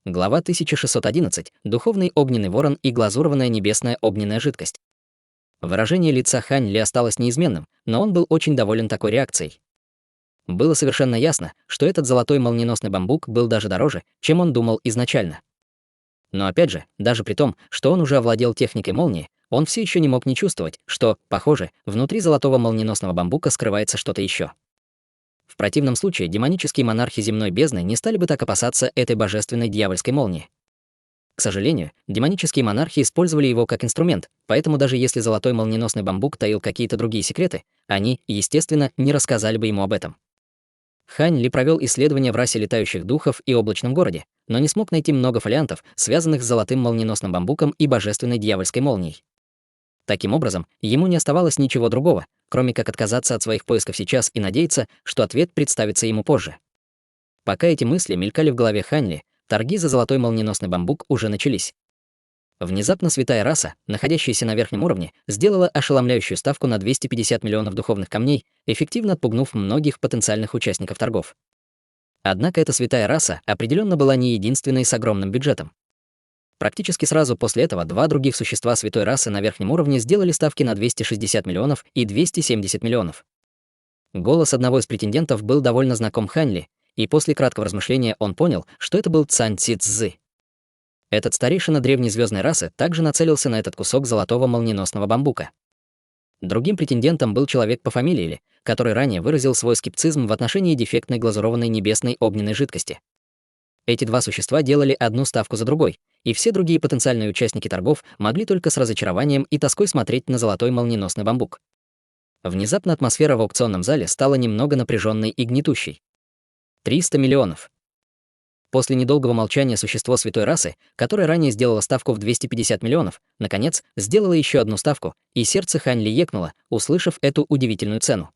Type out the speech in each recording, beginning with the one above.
Глава 1611. Духовный огненный ворон и глазурованная небесная огненная жидкость. Выражение лица Хань Ли осталось неизменным, но он был очень доволен такой реакцией. Было совершенно ясно, что этот золотой молниеносный бамбук был даже дороже, чем он думал изначально. Но опять же, даже при том, что он уже овладел техникой молнии, он все еще не мог не чувствовать, что, похоже, внутри золотого молниеносного бамбука скрывается что-то еще. В противном случае демонические монархи земной бездны не стали бы так опасаться этой божественной дьявольской молнии. К сожалению, демонические монархи использовали его как инструмент, поэтому даже если золотой молниеносный бамбук таил какие-то другие секреты, они, естественно, не рассказали бы ему об этом. Хань Ли провел исследования в расе летающих духов и облачном городе, но не смог найти много фолиантов, связанных с золотым молниеносным бамбуком и божественной дьявольской молнией. Таким образом, ему не оставалось ничего другого, кроме как отказаться от своих поисков сейчас и надеяться, что ответ представится ему позже. Пока эти мысли мелькали в голове Хань Ли, торги за золотой молниеносный бамбук уже начались. Внезапно святая раса, находящаяся на верхнем уровне, сделала ошеломляющую ставку на 250 миллионов духовных камней, эффективно отпугнув многих потенциальных участников торгов. Однако эта святая раса определенно была не единственной с огромным бюджетом. Практически сразу после этого два других существа святой расы на верхнем уровне сделали ставки на 260 миллионов и 270 миллионов. Голос одного из претендентов был довольно знаком Хань Ли, и после краткого размышления он понял, что это был Цань Ци Цзы. Этот старейшина древней звездной расы также нацелился на этот кусок золотого молниеносного бамбука. Другим претендентом был человек по фамилии Ли, который ранее выразил свой скептицизм в отношении дефектной глазурованной небесной огненной жидкости. Эти два существа делали одну ставку за другой, и все другие потенциальные участники торгов могли только с разочарованием и тоской смотреть на золотой молниеносный бамбук. Внезапно атмосфера в аукционном зале стала немного напряженной и гнетущей. 300 миллионов. После недолгого молчания существо святой расы, которое ранее сделало ставку в 250 миллионов, наконец, сделало еще одну ставку, и сердце Хань Ли екнуло, услышав эту удивительную цену.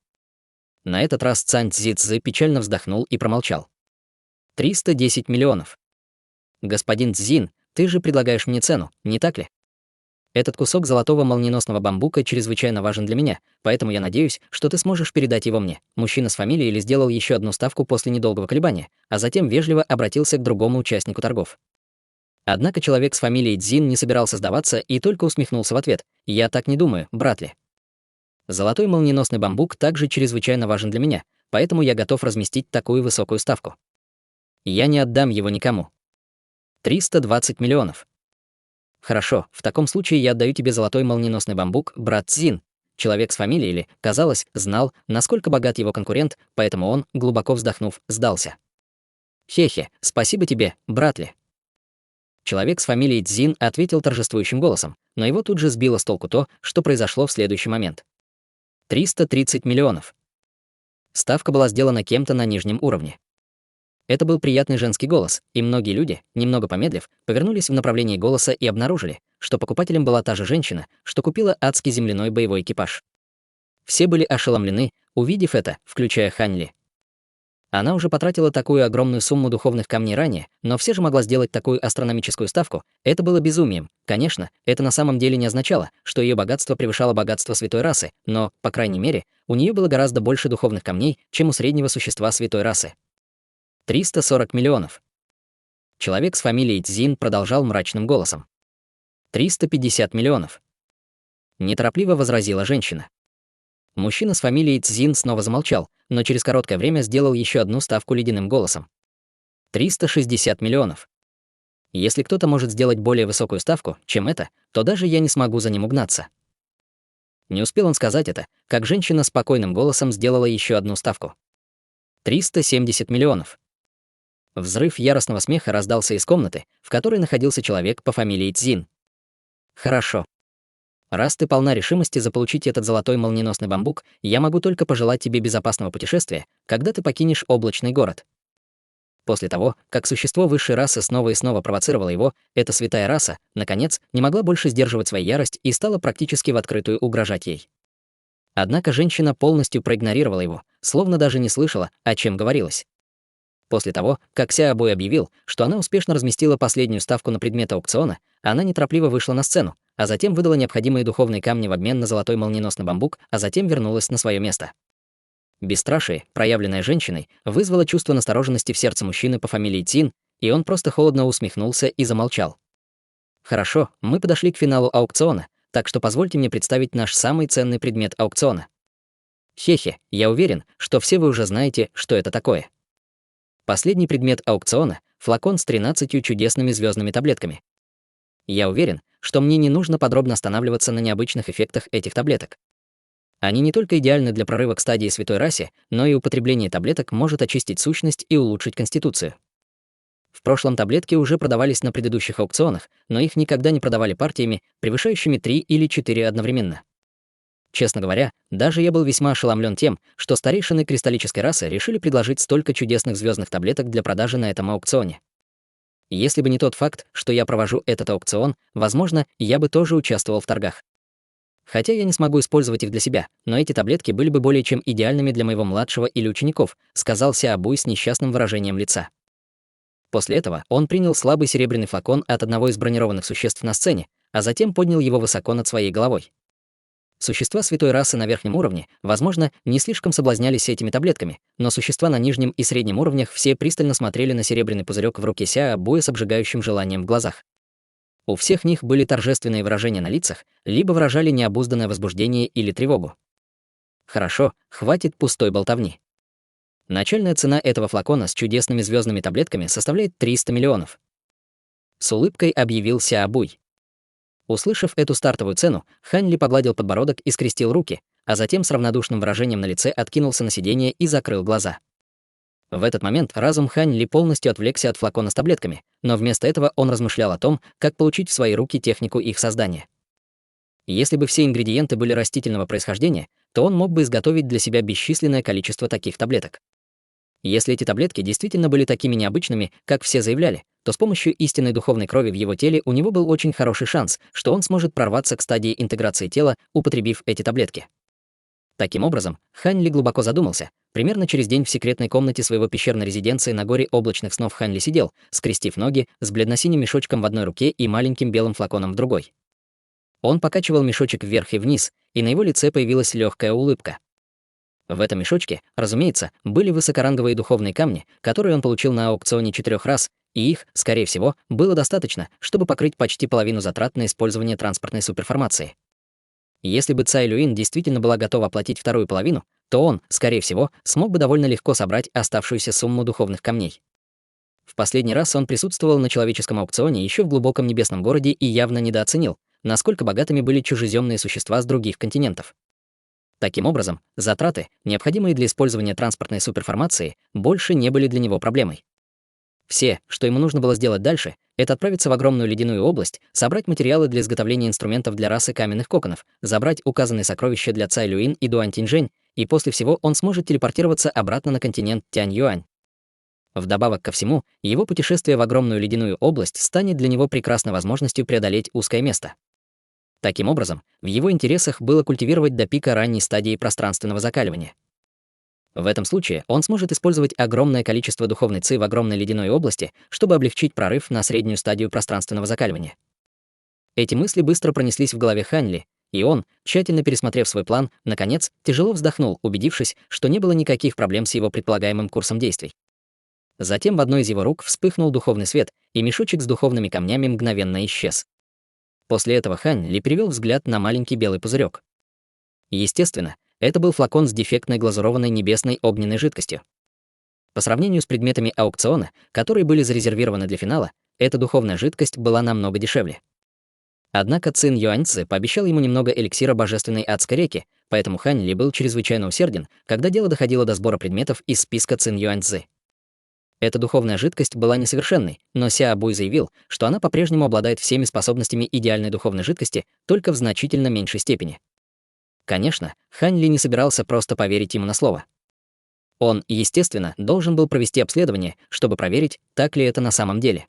На этот раз Цань Цзи Цзы печально вздохнул и промолчал. 310 миллионов. Господин Цзин, ты же предлагаешь мне цену, не так ли? Этот кусок золотого молниеносного бамбука чрезвычайно важен для меня, поэтому я надеюсь, что ты сможешь передать его мне. Мужчина с фамилией Ли сделал еще одну ставку после недолгого колебания, а затем вежливо обратился к другому участнику торгов. Однако человек с фамилией Цзин не собирался сдаваться и только усмехнулся в ответ. «Я так не думаю, брат Ли. Золотой молниеносный бамбук также чрезвычайно важен для меня, поэтому я готов разместить такую высокую ставку. Я не отдам его никому. 320 миллионов. Хорошо, в таком случае я отдаю тебе золотой молниеносный бамбук, брат Цзин. Человек с фамилией Ли, казалось, знал, насколько богат его конкурент, поэтому он, глубоко вздохнув, сдался. Хе-хе, спасибо тебе, брат Ли. Человек с фамилией Цзин ответил торжествующим голосом, но его тут же сбило с толку то, что произошло в следующий момент. 330 миллионов. Ставка была сделана кем-то на нижнем уровне. Это был приятный женский голос, и многие люди, немного помедлив, повернулись в направлении голоса и обнаружили, что покупателем была та же женщина, что купила адский земляной боевой экипаж. Все были ошеломлены, увидев это, включая Хань Ли. Она уже потратила такую огромную сумму духовных камней ранее, но все же могла сделать такую астрономическую ставку. Это было безумием. Конечно, это на самом деле не означало, что ее богатство превышало богатство святой расы, но, по крайней мере, у нее было гораздо больше духовных камней, чем у среднего существа святой расы. 340 миллионов. Человек с фамилией Цзин продолжал мрачным голосом. 350 миллионов. Неторопливо возразила женщина. Мужчина с фамилией Цзин снова замолчал, но через короткое время сделал еще одну ставку ледяным голосом. 360 миллионов. Если кто-то может сделать более высокую ставку, чем это, то даже я не смогу за ним угнаться. Не успел он сказать это, как женщина спокойным голосом сделала еще одну ставку. 370 миллионов. Взрыв яростного смеха раздался из комнаты, в которой находился человек по фамилии Цзин. «Хорошо. Раз ты полна решимости заполучить этот золотой молниеносный бамбук, я могу только пожелать тебе безопасного путешествия, когда ты покинешь облачный город». После того, как существо высшей расы снова и снова провоцировало его, эта святая раса, наконец, не могла больше сдерживать свою ярость и стала практически в открытую угрожать ей. Однако женщина полностью проигнорировала его, словно даже не слышала, о чем говорилось. После того, как Сяобой объявил, что она успешно разместила последнюю ставку на предмет аукциона, она неторопливо вышла на сцену, а затем выдала необходимые духовные камни в обмен на золотой молниеносный бамбук, а затем вернулась на свое место. Бесстрашие, проявленное женщиной, вызвало чувство настороженности в сердце мужчины по фамилии Цин, и он просто холодно усмехнулся и замолчал. Хорошо, мы подошли к финалу аукциона, так что позвольте мне представить наш самый ценный предмет аукциона. Хе-хе, я уверен, что все вы уже знаете, что это такое. Последний предмет аукциона — флакон с 13 чудесными звездными таблетками. Я уверен, что мне не нужно подробно останавливаться на необычных эффектах этих таблеток. Они не только идеальны для прорыва к стадии святой расе, но и употребление таблеток может очистить сущность и улучшить конституцию. В прошлом таблетки уже продавались на предыдущих аукционах, но их никогда не продавали партиями, превышающими 3 или 4 одновременно. Честно говоря, даже я был весьма ошеломлен тем, что старейшины кристаллической расы решили предложить столько чудесных звездных таблеток для продажи на этом аукционе. Если бы не тот факт, что я провожу этот аукцион, возможно, я бы тоже участвовал в торгах. Хотя я не смогу использовать их для себя, но эти таблетки были бы более чем идеальными для моего младшего или учеников, сказал Сяобуй с несчастным выражением лица. После этого он принял слабый серебряный флакон от одного из бронированных существ на сцене, а затем поднял его высоко над своей головой. Существа святой расы на верхнем уровне, возможно, не слишком соблазнялись этими таблетками, но существа на нижнем и среднем уровнях все пристально смотрели на серебряный пузырек в руке Сяобуя с обжигающим желанием в глазах. У всех них были торжественные выражения на лицах, либо выражали необузданное возбуждение или тревогу. Хорошо, хватит пустой болтовни. Начальная цена этого флакона с чудесными звездными таблетками составляет 300 миллионов. С улыбкой объявил Сяобуй. Услышав эту стартовую цену, Хань Ли погладил подбородок и скрестил руки, а затем с равнодушным выражением на лице откинулся на сиденье и закрыл глаза. В этот момент разум Хань Ли полностью отвлекся от флакона с таблетками, но вместо этого он размышлял о том, как получить в свои руки технику их создания. Если бы все ингредиенты были растительного происхождения, то он мог бы изготовить для себя бесчисленное количество таких таблеток. Если эти таблетки действительно были такими необычными, как все заявляли, то с помощью истинной духовной крови в его теле у него был очень хороший шанс, что он сможет прорваться к стадии интеграции тела, употребив эти таблетки. Таким образом, Хань Ли глубоко задумался. Примерно через день в секретной комнате своего пещерной резиденции на горе облачных снов Хань Ли сидел, скрестив ноги, с бледно-синим мешочком в одной руке и маленьким белым флаконом в другой. Он покачивал мешочек вверх и вниз, и на его лице появилась легкая улыбка. В этом мешочке, разумеется, были высокоранговые духовные камни, которые он получил на аукционе 4 раз, и их, скорее всего, было достаточно, чтобы покрыть почти половину затрат на использование транспортной суперформации. Если бы Цай Люин действительно была готова оплатить вторую половину, то он, скорее всего, смог бы довольно легко собрать оставшуюся сумму духовных камней. В последний раз он присутствовал на человеческом аукционе еще в глубоком небесном городе и явно недооценил, насколько богатыми были чужеземные существа с других континентов. Таким образом, затраты, необходимые для использования транспортной суперформации, больше не были для него проблемой. Все, что ему нужно было сделать дальше, это отправиться в огромную ледяную область, собрать материалы для изготовления инструментов для расы каменных коконов, забрать указанные сокровища для Цай Люин и Дуань Тиньжэнь, и после всего он сможет телепортироваться обратно на континент Тянь-Юань. Вдобавок ко всему, его путешествие в огромную ледяную область станет для него прекрасной возможностью преодолеть узкое место. Таким образом, в его интересах было культивировать до пика ранней стадии пространственного закаливания. В этом случае он сможет использовать огромное количество духовной ци в огромной ледяной области, чтобы облегчить прорыв на среднюю стадию пространственного закаливания. Эти мысли быстро пронеслись в голове Хань Ли, и он, тщательно пересмотрев свой план, наконец, тяжело вздохнул, убедившись, что не было никаких проблем с его предполагаемым курсом действий. Затем в одной из его рук вспыхнул духовный свет, и мешочек с духовными камнями мгновенно исчез. После этого Хань Ли перевел взгляд на маленький белый пузырек. Естественно, это был флакон с дефектной глазурованной небесной огненной жидкостью. По сравнению с предметами аукциона, которые были зарезервированы для финала, эта духовная жидкость была намного дешевле. Однако Цин Юаньцзы пообещал ему немного эликсира божественной адской реки, поэтому Хань Ли был чрезвычайно усерден, когда дело доходило до сбора предметов из списка Цин Юаньцзы. Эта духовная жидкость была несовершенной, но Сяобуй заявил, что она по-прежнему обладает всеми способностями идеальной духовной жидкости, только в значительно меньшей степени. Конечно, Хань Ли не собирался просто поверить ему на слово. Он, естественно, должен был провести обследование, чтобы проверить, так ли это на самом деле.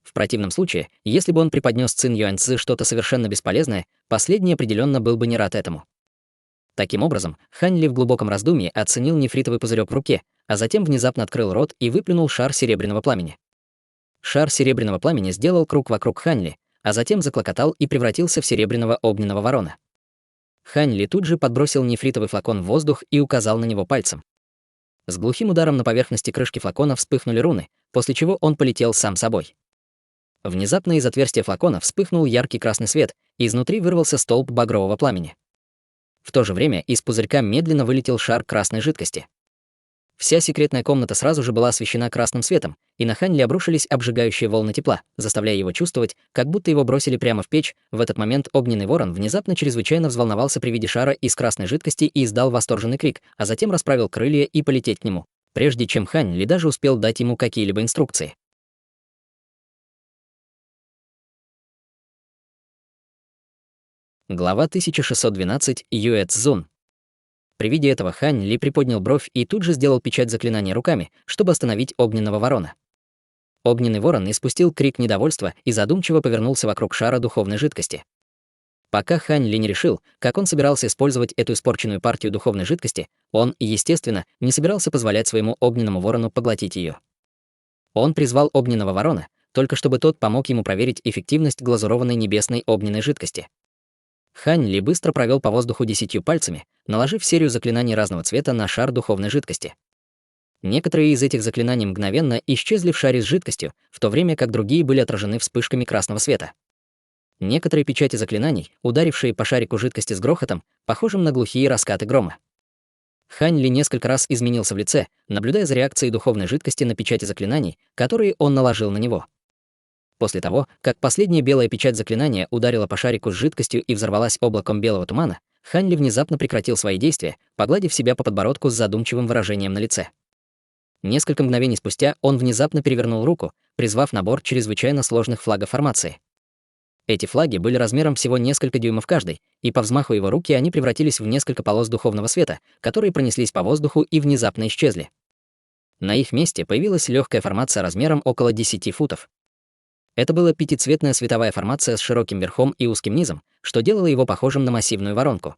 В противном случае, если бы он преподнес Цин Юаньцзы что-то совершенно бесполезное, последний определенно был бы не рад этому. Таким образом, Хань Ли в глубоком раздумье оценил нефритовый пузырек в руке, а затем внезапно открыл рот и выплюнул шар серебряного пламени. Шар серебряного пламени сделал круг вокруг Хань Ли, а затем заклокотал и превратился в серебряного огненного ворона. Хань Ли тут же подбросил нефритовый флакон в воздух и указал на него пальцем. С глухим ударом на поверхности крышки флакона вспыхнули руны, после чего он полетел сам собой. Внезапно из отверстия флакона вспыхнул яркий красный свет, и изнутри вырвался столб багрового пламени. В то же время из пузырька медленно вылетел шар красной жидкости. Вся секретная комната сразу же была освещена красным светом, и на Хань Ли обрушились обжигающие волны тепла, заставляя его чувствовать, как будто его бросили прямо в печь. В этот момент огненный ворон внезапно чрезвычайно взволновался при виде шара из красной жидкости и издал восторженный крик, а затем расправил крылья и полететь к нему, прежде чем Хань Ли даже успел дать ему какие-либо инструкции. Глава 1612. Юэ Цзун. При виде этого Хань Ли приподнял бровь и тут же сделал печать заклинания руками, чтобы остановить огненного ворона. Огненный ворон испустил крик недовольства и задумчиво повернулся вокруг шара духовной жидкости. Пока Хань Ли не решил, как он собирался использовать эту испорченную партию духовной жидкости, он, естественно, не собирался позволять своему огненному ворону поглотить ее. Он призвал огненного ворона, только чтобы тот помог ему проверить эффективность глазурованной небесной огненной жидкости. Хань Ли быстро провел по воздуху 10 пальцами, наложив серию заклинаний разного цвета на шар духовной жидкости. Некоторые из этих заклинаний мгновенно исчезли в шаре с жидкостью, в то время как другие были отражены вспышками красного света. Некоторые печати заклинаний, ударившие по шарику жидкости с грохотом, похожим на глухие раскаты грома. Хань Ли несколько раз изменился в лице, наблюдая за реакцией духовной жидкости на печати заклинаний, которые он наложил на него. После того, как последняя белая печать заклинания ударила по шарику с жидкостью и взорвалась облаком белого тумана, Хань Ли внезапно прекратил свои действия, погладив себя по подбородку с задумчивым выражением на лице. Несколько мгновений спустя он внезапно перевернул руку, призвав набор чрезвычайно сложных флагов формации. Эти флаги были размером всего несколько дюймов каждый, и по взмаху его руки они превратились в несколько полос духовного света, которые пронеслись по воздуху и внезапно исчезли. На их месте появилась легкая формация размером около 10 футов. Это была пятицветная световая формация с широким верхом и узким низом, что делало его похожим на массивную воронку.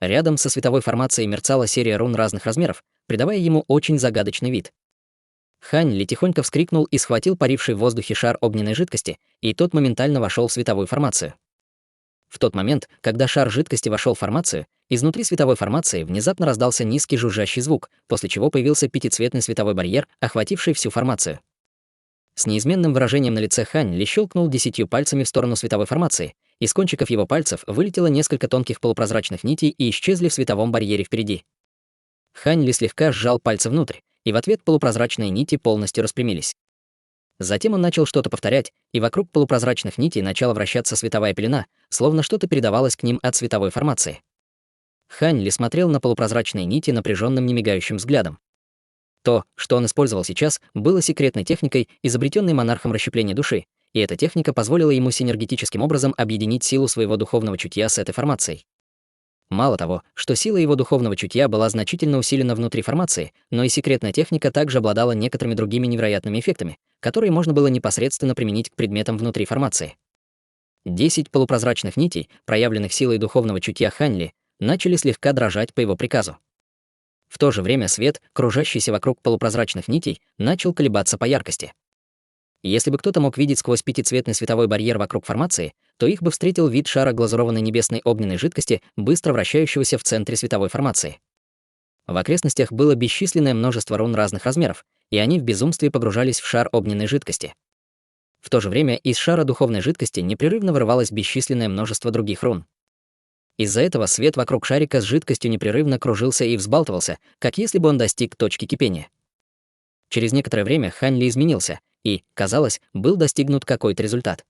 Рядом со световой формацией мерцала серия рун разных размеров, придавая ему очень загадочный вид. Хань Ли тихонько вскрикнул и схватил паривший в воздухе шар огненной жидкости, и тот моментально вошел в световую формацию. В тот момент, когда шар жидкости вошел в формацию, изнутри световой формации внезапно раздался низкий жужжащий звук, после чего появился пятицветный световой барьер, охвативший всю формацию. С неизменным выражением на лице Хань Ли щелкнул 10 пальцами в сторону световой формации, из кончиков его пальцев вылетело несколько тонких полупрозрачных нитей и исчезли в световом барьере впереди. Хань Ли слегка сжал пальцы внутрь, и в ответ полупрозрачные нити полностью распрямились. Затем он начал что-то повторять, и вокруг полупрозрачных нитей начала вращаться световая пелена, словно что-то передавалось к ним от световой формации. Хань Ли смотрел на полупрозрачные нити напряженным немигающим взглядом. То, что он использовал сейчас, было секретной техникой, изобретенной монархом расщепления души, и эта техника позволила ему синергетическим образом объединить силу своего духовного чутья с этой формацией. Мало того, что сила его духовного чутья была значительно усилена внутри формации, но и секретная техника также обладала некоторыми другими невероятными эффектами, которые можно было непосредственно применить к предметам внутри формации. 10 полупрозрачных нитей, проявленных силой духовного чутья Хань Ли, начали слегка дрожать по его приказу. В то же время свет, кружащийся вокруг полупрозрачных нитей, начал колебаться по яркости. Если бы кто-то мог видеть сквозь пятицветный световой барьер вокруг формации, то их бы встретил вид шара глазурованной небесной огненной жидкости, быстро вращающегося в центре световой формации. В окрестностях было бесчисленное множество рун разных размеров, и они в безумстве погружались в шар огненной жидкости. В то же время из шара духовной жидкости непрерывно вырывалось бесчисленное множество других рун. Из-за этого свет вокруг шарика с жидкостью непрерывно кружился и взбалтывался, как если бы он достиг точки кипения. Через некоторое время Хань Ли изменился и, казалось, был достигнут какой-то результат.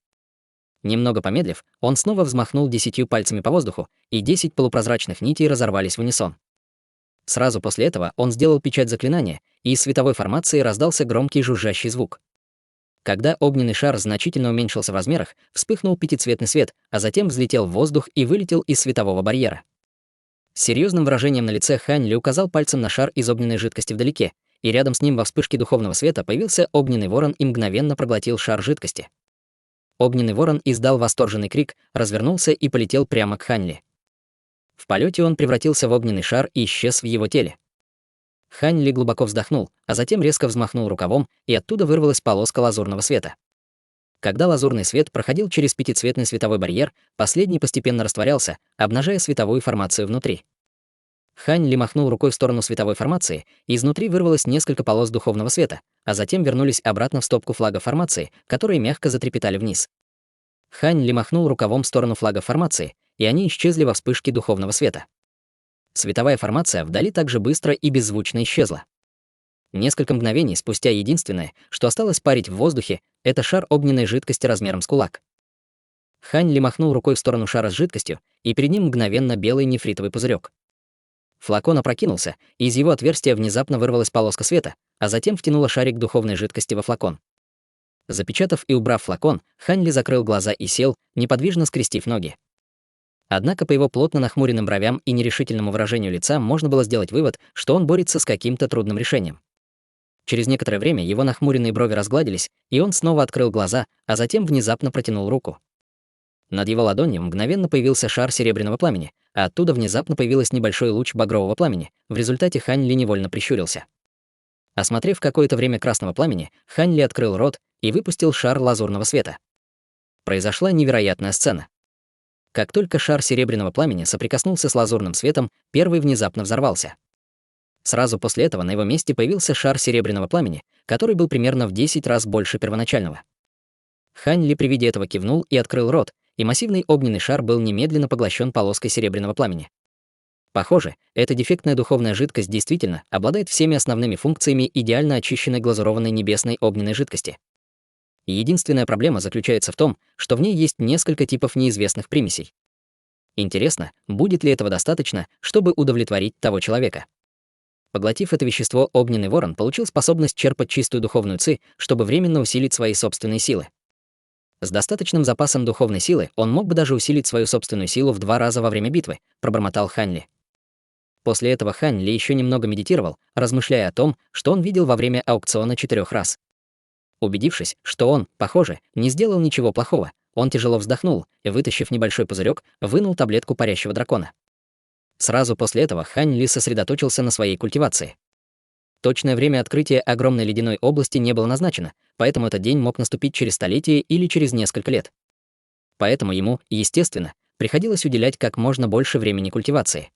Немного помедлив, он снова взмахнул 10 пальцами по воздуху, и 10 полупрозрачных нитей разорвались в унисон. Сразу после этого он сделал печать заклинания, и из световой формации раздался громкий жужжащий звук. Когда огненный шар значительно уменьшился в размерах, вспыхнул пятицветный свет, а затем взлетел в воздух и вылетел из светового барьера. С серьезным выражением на лице Хань Ли указал пальцем на шар из огненной жидкости вдалеке, и рядом с ним во вспышке духовного света появился огненный ворон и мгновенно проглотил шар жидкости. Огненный ворон издал восторженный крик, развернулся и полетел прямо к Хань Ли. В полете он превратился в огненный шар и исчез в его теле. Хань Ли глубоко вздохнул, а затем резко взмахнул рукавом, и оттуда вырвалась полоска лазурного света. Когда лазурный свет проходил через пятицветный световой барьер, последний постепенно растворялся, обнажая световую формацию внутри. Хань Ли махнул рукой в сторону световой формации, и изнутри вырвалось несколько полос духовного света, а затем вернулись обратно в стопку флага формации, которые мягко затрепетали вниз. Хань Ли махнул рукавом в сторону флага формации, и они исчезли во вспышке духовного света. Световая формация вдали также быстро и беззвучно исчезла. Несколько мгновений спустя единственное, что осталось парить в воздухе, это шар огненной жидкости размером с кулак. Хань Ли махнул рукой в сторону шара с жидкостью, и перед ним мгновенно белый нефритовый пузырек. Флакон опрокинулся, и из его отверстия внезапно вырвалась полоска света, а затем втянула шарик духовной жидкости во флакон. Запечатав и убрав флакон, Хань Ли закрыл глаза и сел, неподвижно скрестив ноги. Однако по его плотно нахмуренным бровям и нерешительному выражению лица можно было сделать вывод, что он борется с каким-то трудным решением. Через некоторое время его нахмуренные брови разгладились, и он снова открыл глаза, а затем внезапно протянул руку. Над его ладонью мгновенно появился шар серебряного пламени, а оттуда внезапно появился небольшой луч багрового пламени. В результате Хань Ли невольно прищурился. Осмотрев какое-то время красного пламени, Хань Ли открыл рот и выпустил шар лазурного света. Произошла невероятная сцена. Как только шар серебряного пламени соприкоснулся с лазурным светом, первый внезапно взорвался. Сразу после этого на его месте появился шар серебряного пламени, который был примерно в 10 раз больше первоначального. Хань Ли при виде этого кивнул и открыл рот, и массивный огненный шар был немедленно поглощен полоской серебряного пламени. Похоже, эта дефектная духовная жидкость действительно обладает всеми основными функциями идеально очищенной глазурованной небесной огненной жидкости. Единственная проблема заключается в том, что в ней есть несколько типов неизвестных примесей. Интересно, будет ли этого достаточно, чтобы удовлетворить того человека? Поглотив это вещество, огненный ворон получил способность черпать чистую духовную ци, чтобы временно усилить свои собственные силы. С достаточным запасом духовной силы он мог бы даже усилить свою собственную силу в 2 раза во время битвы, пробормотал Хань Ли. После этого Хань Ли еще немного медитировал, размышляя о том, что он видел во время аукциона 4 раз. Убедившись, что он, похоже, не сделал ничего плохого, он тяжело вздохнул и, вытащив небольшой пузырек, вынул таблетку парящего дракона. Сразу после этого Хань Ли сосредоточился на своей культивации. Точное время открытия огромной ледяной области не было назначено, поэтому этот день мог наступить через столетие или через несколько лет. Поэтому ему, естественно, приходилось уделять как можно больше времени культивации.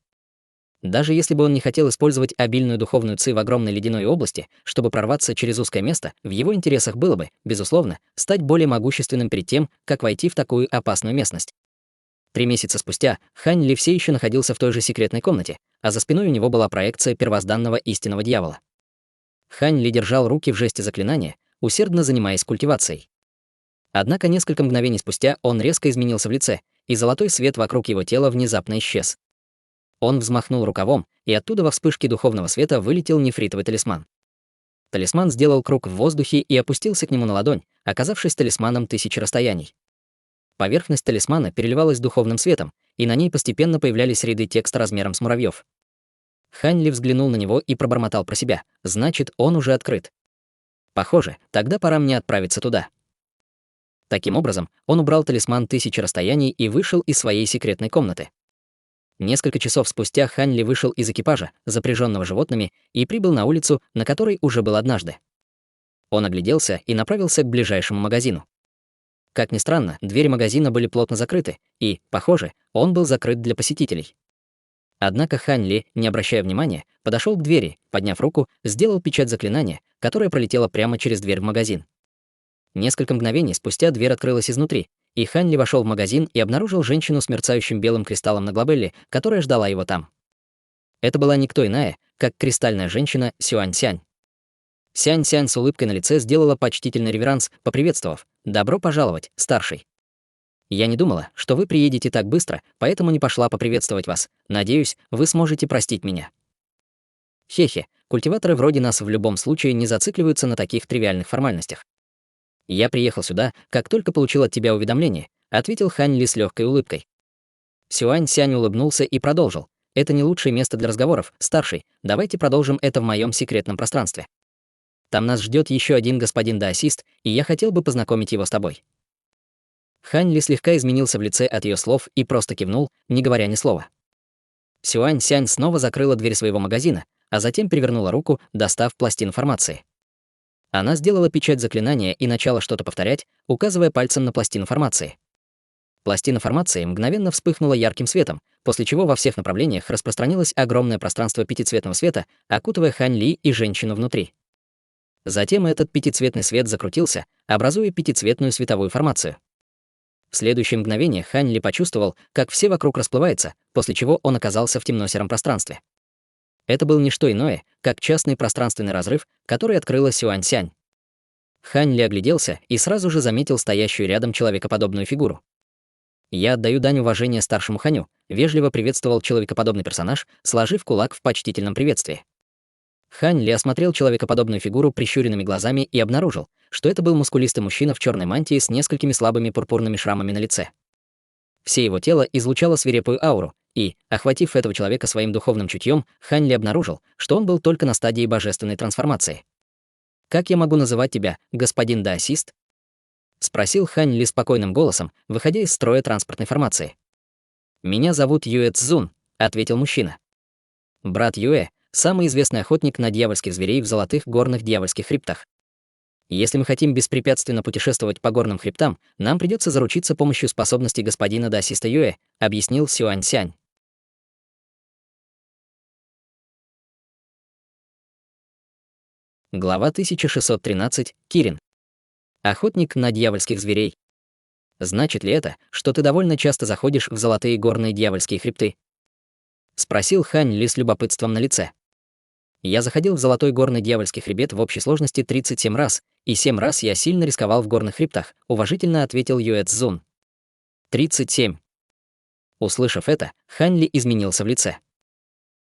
Даже если бы он не хотел использовать обильную духовную ци в огромной ледяной области, чтобы прорваться через узкое место, в его интересах было бы, безусловно, стать более могущественным перед тем, как войти в такую опасную местность. 3 месяца спустя Хань Ли все еще находился в той же секретной комнате, а за спиной у него была проекция первозданного истинного дьявола. Хань Ли держал руки в жесте заклинания, усердно занимаясь культивацией. Однако несколько мгновений спустя он резко изменился в лице, и золотой свет вокруг его тела внезапно исчез. Он взмахнул рукавом, и оттуда во вспышке духовного света вылетел нефритовый талисман. Талисман сделал круг в воздухе и опустился к нему на ладонь, оказавшись талисманом 1000 расстояний. Поверхность талисмана переливалась духовным светом, и на ней постепенно появлялись ряды текста размером с муравьев. Хань Ли взглянул на него и пробормотал про себя: значит, он уже открыт. Похоже, тогда пора мне отправиться туда. Таким образом, он убрал талисман 1000 расстояний и вышел из своей секретной комнаты. Несколько часов спустя Хань Ли вышел из экипажа, запряженного животными, и прибыл на улицу, на которой уже был однажды. Он огляделся и направился к ближайшему магазину. Как ни странно, двери магазина были плотно закрыты, и, похоже, он был закрыт для посетителей. Однако Хань Ли, не обращая внимания, подошел к двери, подняв руку, сделал печать заклинания, которая пролетела прямо через дверь в магазин. Несколько мгновений спустя дверь открылась изнутри, и Хань Ли вошел в магазин и обнаружил женщину с мерцающим белым кристаллом на глобелле, которая ждала его там. Это была никто иная, как кристальная женщина Сюань-Сянь. Сянь-Сянь с улыбкой на лице сделала почтительный реверанс, поприветствовав: «Добро пожаловать, старший. Я не думала, что вы приедете так быстро, поэтому не пошла поприветствовать вас. Надеюсь, вы сможете простить меня». Хе-хе, культиваторы вроде нас в любом случае не зацикливаются на таких тривиальных формальностях. «Я приехал сюда, как только получил от тебя уведомление», — ответил Хань Ли с легкой улыбкой. Сюань-Сянь улыбнулся и продолжил: «Это не лучшее место для разговоров, старший. Давайте продолжим это в моем секретном пространстве. Там нас ждет еще один господин даосист, и я хотел бы познакомить его с тобой». Хань Ли слегка изменился в лице от ее слов и просто кивнул, не говоря ни слова. Сюань-Сянь снова закрыла дверь своего магазина, а затем перевернула руку, достав пластину формации. Она сделала печать заклинания и начала что-то повторять, указывая пальцем на пластину формации. Пластина формации мгновенно вспыхнула ярким светом, после чего во всех направлениях распространилось огромное пространство пятицветного света, окутывая Хань Ли и женщину внутри. Затем этот пятицветный свет закрутился, образуя пятицветную световую формацию. В следующее мгновение Хань Ли почувствовал, как все вокруг расплывается, после чего он оказался в темно-сером пространстве. Это был не что иное, как частный пространственный разрыв, который открыла Сюань-Сянь. Хань Ли огляделся и сразу же заметил стоящую рядом человекоподобную фигуру. «Я отдаю дань уважения старшему Ханю», — вежливо приветствовал человекоподобный персонаж, сложив кулак в почтительном приветствии. Хань Ли осмотрел человекоподобную фигуру прищуренными глазами и обнаружил, что это был мускулистый мужчина в черной мантии с несколькими слабыми пурпурными шрамами на лице. Все его тело излучало свирепую ауру, и, охватив этого человека своим духовным чутьем, Хань Ли обнаружил, что он был только на стадии божественной трансформации. «Как я могу называть тебя, господин даосист?» — спросил Хань Ли спокойным голосом, выходя из строя транспортной формации. «Меня зовут Юэ Цзун», — ответил мужчина. «Брат Юэ — самый известный охотник на дьявольских зверей в золотых горных дьявольских хребтах. Если мы хотим беспрепятственно путешествовать по горным хребтам, нам придется заручиться помощью способностей господина даосиста Юэ», — объяснил Сюань-Сянь. Глава 1613. Кирин. Охотник на дьявольских зверей. «Значит ли это, что ты довольно часто заходишь в золотые горные дьявольские хребты?» — спросил Хань Ли с любопытством на лице. «Я заходил в золотой горный дьявольский хребет в общей сложности 37 раз, и 7 раз я сильно рисковал в горных хребтах», — уважительно ответил Юэ Цзун. 37. Услышав это, Хань Ли изменился в лице.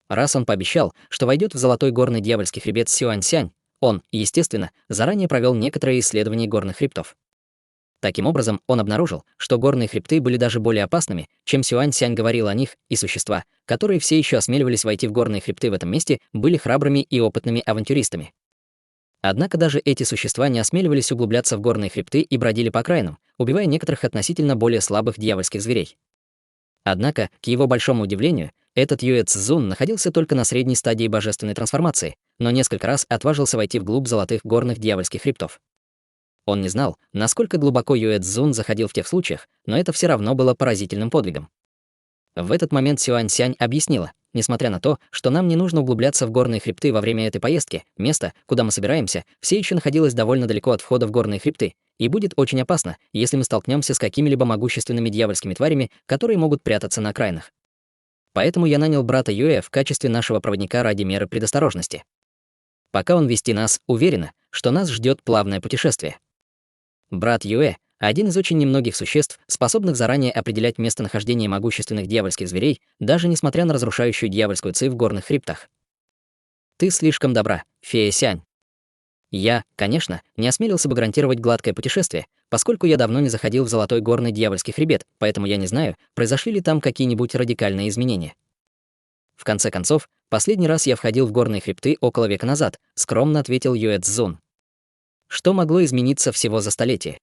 Раз он пообещал, что войдет в золотой горный дьявольский хребет Сюань-Сянь, он, естественно, заранее провел некоторые исследования горных хребтов. Таким образом, он обнаружил, что горные хребты были даже более опасными, чем Сюань-Сянь говорил о них, и существа, которые все еще осмеливались войти в горные хребты в этом месте, были храбрыми и опытными авантюристами. Однако даже эти существа не осмеливались углубляться в горные хребты и бродили по окраинам, убивая некоторых относительно более слабых дьявольских зверей. Однако, к его большому удивлению, этот Юэ Цзун находился только на средней стадии божественной трансформации, но несколько раз отважился войти вглубь золотых горных дьявольских хребтов. Он не знал, насколько глубоко Юэ Цзун заходил в тех случаях, но это все равно было поразительным подвигом. В этот момент Сюань-Сянь объяснила: несмотря на то, что нам не нужно углубляться в горные хребты во время этой поездки, место, куда мы собираемся, все еще находилось довольно далеко от входа в горные хребты, и будет очень опасно, если мы столкнемся с какими-либо могущественными дьявольскими тварями, которые могут прятаться на окраинах. Поэтому я нанял брата Юэ в качестве нашего проводника ради меры предосторожности. Пока он вести нас, уверена, что нас ждет плавное путешествие. Брат Юэ — один из очень немногих существ, способных заранее определять местонахождение могущественных дьявольских зверей, даже несмотря на разрушающую дьявольскую ци в горных хребтах. Ты слишком добра, фея Сянь. Я, конечно, не осмелился бы гарантировать гладкое путешествие, поскольку я давно не заходил в золотой горный дьявольский хребет, поэтому я не знаю, произошли ли там какие-нибудь радикальные изменения. В конце концов, последний раз я входил в горные хребты около века назад, скромно ответил Юэ Цзун. Что могло измениться всего за столетие?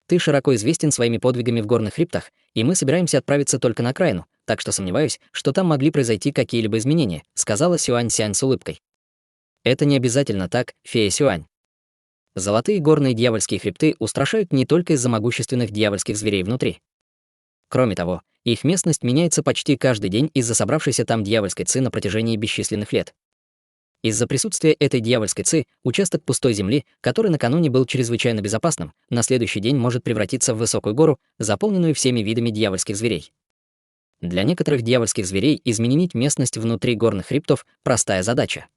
Ты широко известен своими подвигами в горных хребтах, и мы собираемся отправиться только на окраину, так что сомневаюсь, что там могли произойти какие-либо изменения, сказала Сюань-Сянь с улыбкой. Это не обязательно так, фея Сюань. Золотые горные дьявольские хребты устрашают не только из-за могущественных дьявольских зверей внутри. Кроме того, их местность меняется почти каждый день из-за собравшейся там дьявольской ци на протяжении бесчисленных лет. Из-за присутствия этой дьявольской ци участок пустой земли, который накануне был чрезвычайно безопасным, на следующий день может превратиться в высокую гору, заполненную всеми видами дьявольских зверей. Для некоторых дьявольских зверей изменить местность внутри горных хребтов — простая задача.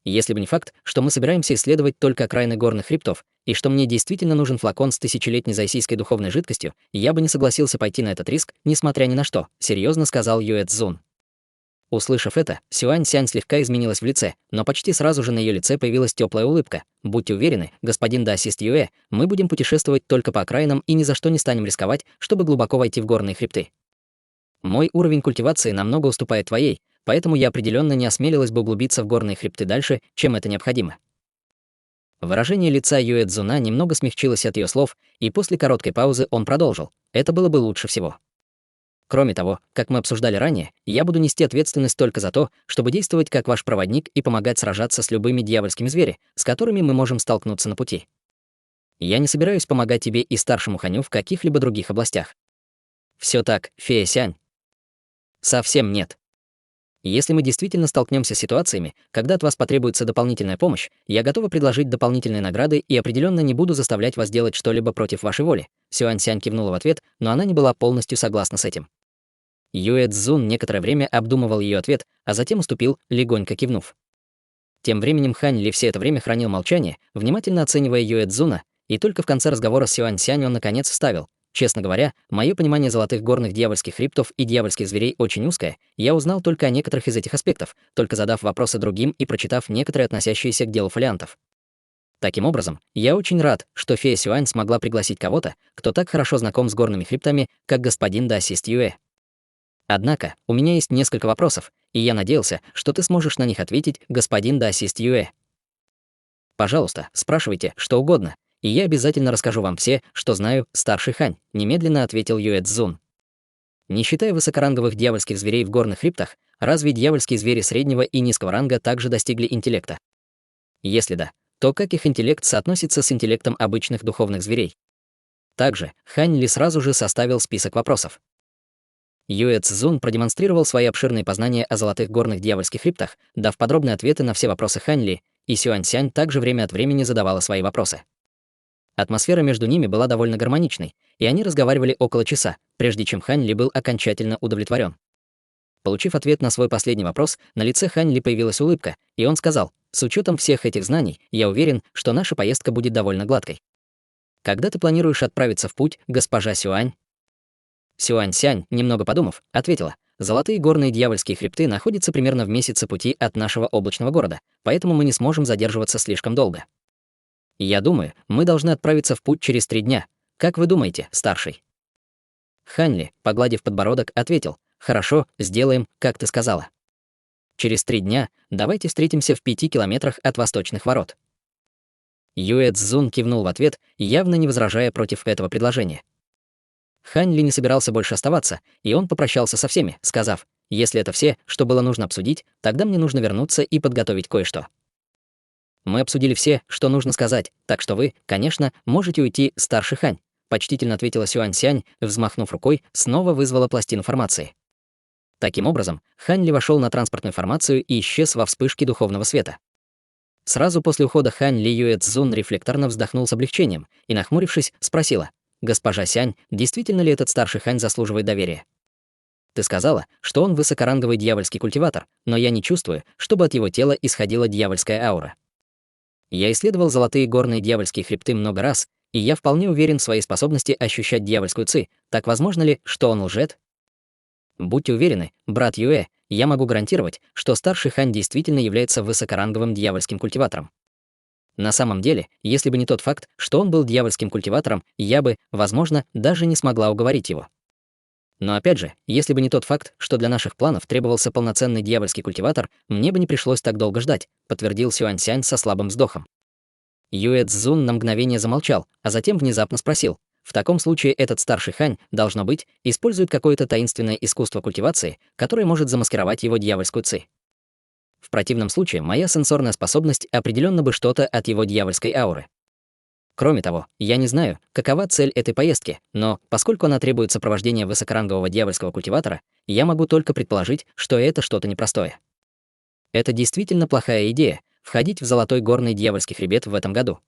Если бы не факт, что мы собираемся исследовать только окраины горных хребтов, и что мне действительно нужен флакон с тысячелетней зайсийской духовной жидкостью, я бы не согласился пойти на этот риск, несмотря ни на что, серьезно сказал Юэ Цзун. Услышав это, Сюань-Сянь слегка изменилась в лице, но почти сразу же на ее лице появилась теплая улыбка. Будьте уверены, господин даосист Юэ, мы будем путешествовать только по окраинам и ни за что не станем рисковать, чтобы глубоко войти в горные хребты. Мой уровень культивации намного уступает твоей, поэтому я определенно не осмелилась бы углубиться в горные хребты дальше, чем это необходимо. Выражение лица Юэ Цзуна немного смягчилось от ее слов, и после короткой паузы он продолжил: это было бы лучше всего. Кроме того, как мы обсуждали ранее, я буду нести ответственность только за то, чтобы действовать как ваш проводник и помогать сражаться с любыми дьявольскими зверями, с которыми мы можем столкнуться на пути. Я не собираюсь помогать тебе и старшему Ханю в каких-либо других областях. Все так, фея Сянь? Совсем нет. Если мы действительно столкнемся с ситуациями, когда от вас потребуется дополнительная помощь, я готова предложить дополнительные награды и определенно не буду заставлять вас делать что-либо против вашей воли. Сюань Сянь кивнула в ответ, но она не была полностью согласна с этим. Юэ Цзун некоторое время обдумывал ее ответ, а затем уступил, легонько кивнув. Тем временем Хань Ли все это время хранил молчание, внимательно оценивая Юэ Цзуна, и только в конце разговора с Сюань Сянь он наконец вставил: «Честно говоря, мое понимание золотых горных дьявольских хребтов и дьявольских зверей очень узкое, я узнал только о некоторых из этих аспектов, только задав вопросы другим и прочитав некоторые относящиеся к делу фолиантов. Таким образом, я очень рад, что фея Сюань смогла пригласить кого-то, кто так хорошо знаком с горными хребтами, как господин Даосист Юэ. Однако, у меня есть несколько вопросов, и я надеялся, что ты сможешь на них ответить, господин Даосист Юэ. Пожалуйста, спрашивайте что угодно, и я обязательно расскажу вам все, что знаю, старший Хань», — немедленно ответил Юэ Цзун. Не считая высокоранговых дьявольских зверей в горных хребтах, разве дьявольские звери среднего и низкого ранга также достигли интеллекта? Если да, то как их интеллект соотносится с интеллектом обычных духовных зверей? Также Хань Ли сразу же составил список вопросов. Юэ Цзун продемонстрировал свои обширные познания о золотых горных дьявольских хребтах, дав подробные ответы на все вопросы Хань Ли, и Сюань Сянь также время от времени задавала свои вопросы. Атмосфера между ними была довольно гармоничной, и они разговаривали около часа, прежде чем Хань Ли был окончательно удовлетворен. Получив ответ на свой последний вопрос, на лице Хань Ли появилась улыбка, и он сказал: «С учетом всех этих знаний, я уверен, что наша поездка будет довольно гладкой. Когда ты планируешь отправиться в путь, госпожа Сюань?» Сюань Сянь, немного подумав, ответила: «Золотые горные дьявольские хребты находятся примерно в месяце пути от нашего облачного города, поэтому мы не сможем задерживаться слишком долго. Я думаю, мы должны отправиться в путь через 3 дня. Как вы думаете, старший?» Хань Ли, погладив подбородок, ответил: «Хорошо, сделаем, как ты сказала. Через 3 дня давайте встретимся в 5 километрах от восточных ворот». Юэ Цзун кивнул в ответ, явно не возражая против этого предложения. Хань Ли не собирался больше оставаться, и он попрощался со всеми, сказав: «Если это все, что было нужно обсудить, тогда мне нужно вернуться и подготовить кое-что. Мы обсудили все, что нужно сказать, так что вы, конечно, можете уйти, старший Хань», — почтительно ответила Сюань Сянь, взмахнув рукой, снова вызвала пластину формации. Таким образом, Хань Ли вошел на транспортную формацию и исчез во вспышке духовного света. Сразу после ухода Хань Ли Юэ Цзун рефлекторно вздохнул с облегчением и, нахмурившись, спросила: «Госпожа Сянь, действительно ли этот старший Хань заслуживает доверия? Ты сказала, что он высокоранговый дьявольский культиватор, но я не чувствую, чтобы от его тела исходила дьявольская аура. Я исследовал золотые горные дьявольские хребты много раз, и я вполне уверен в своей способности ощущать дьявольскую ци. Так возможно ли, что он лжет? Будьте уверены, брат Юэ, я могу гарантировать, что старший Хань действительно является высокоранговым дьявольским культиватором. На самом деле, если бы не тот факт, что он был дьявольским культиватором, я бы, возможно, даже не смогла уговорить его. Но опять же, если бы не тот факт, что для наших планов требовался полноценный дьявольский культиватор, мне бы не пришлось так долго ждать», — подтвердил Сюань Сянь со слабым вздохом. Юэ Цзун на мгновение замолчал, а затем внезапно спросил: «В таком случае этот старший Хань, должно быть, использует какое-то таинственное искусство культивации, которое может замаскировать его дьявольскую ци. В противном случае моя сенсорная способность определенно бы что-то от его дьявольской ауры. Кроме того, я не знаю, какова цель этой поездки, но, поскольку она требует сопровождения высокорангового дьявольского культиватора, я могу только предположить, что это что-то непростое. Это действительно плохая идея — входить в золотой горный дьявольский хребет в этом году.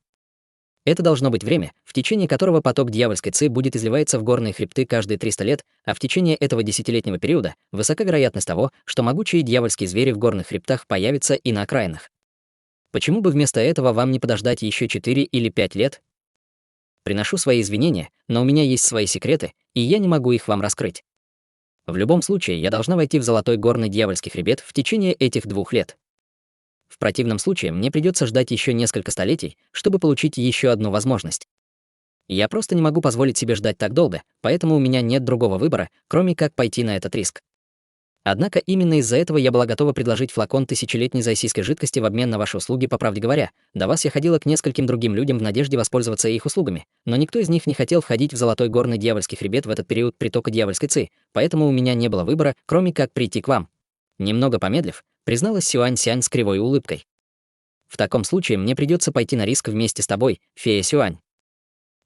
Это должно быть время, в течение которого поток дьявольской ци будет изливаться в горные хребты каждые 300 лет, а в течение этого 10-летнего периода высока вероятность того, что могучие дьявольские звери в горных хребтах появятся и на окраинах. Почему бы вместо этого вам не подождать еще 4 или 5 лет? Приношу свои извинения, но у меня есть свои секреты, и я не могу их вам раскрыть. В любом случае, я должна войти в золотой горный дьявольский хребет в течение этих 2 лет. В противном случае мне придется ждать еще несколько столетий, чтобы получить еще одну возможность. Я просто не могу позволить себе ждать так долго, поэтому у меня нет другого выбора, кроме как пойти на этот риск. Однако именно из-за этого я была готова предложить флакон тысячелетней зайсийской жидкости в обмен на ваши услуги. По правде говоря, до вас я ходила к нескольким другим людям в надежде воспользоваться их услугами, но никто из них не хотел входить в золотой горный дьявольский хребет в этот период притока дьявольской ци, поэтому у меня не было выбора, кроме как прийти к вам. Немного помедлив, призналась Сюань Сянь с кривой улыбкой. В таком случае мне придется пойти на риск вместе с тобой, фея Сюань.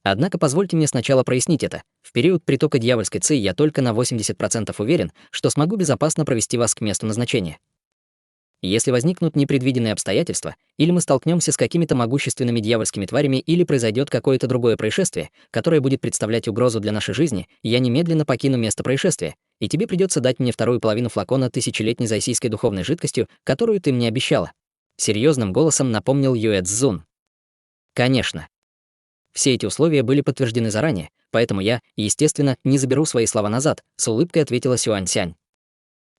Однако позвольте мне сначала прояснить это. В период притока дьявольской ци я только на 80% уверен, что смогу безопасно провести вас к месту назначения. Если возникнут непредвиденные обстоятельства, или мы столкнемся с какими-то могущественными дьявольскими тварями, или произойдет какое-то другое происшествие, которое будет представлять угрозу для нашей жизни, я немедленно покину место происшествия, и тебе придется дать мне вторую половину флакона тысячелетней зайсийской духовной жидкостью, которую ты мне обещала. Серьезным голосом напомнил Юэ Цзун. Конечно. Все эти условия были подтверждены заранее, поэтому я, естественно, не заберу свои слова назад, с улыбкой ответила Сюань Сянь.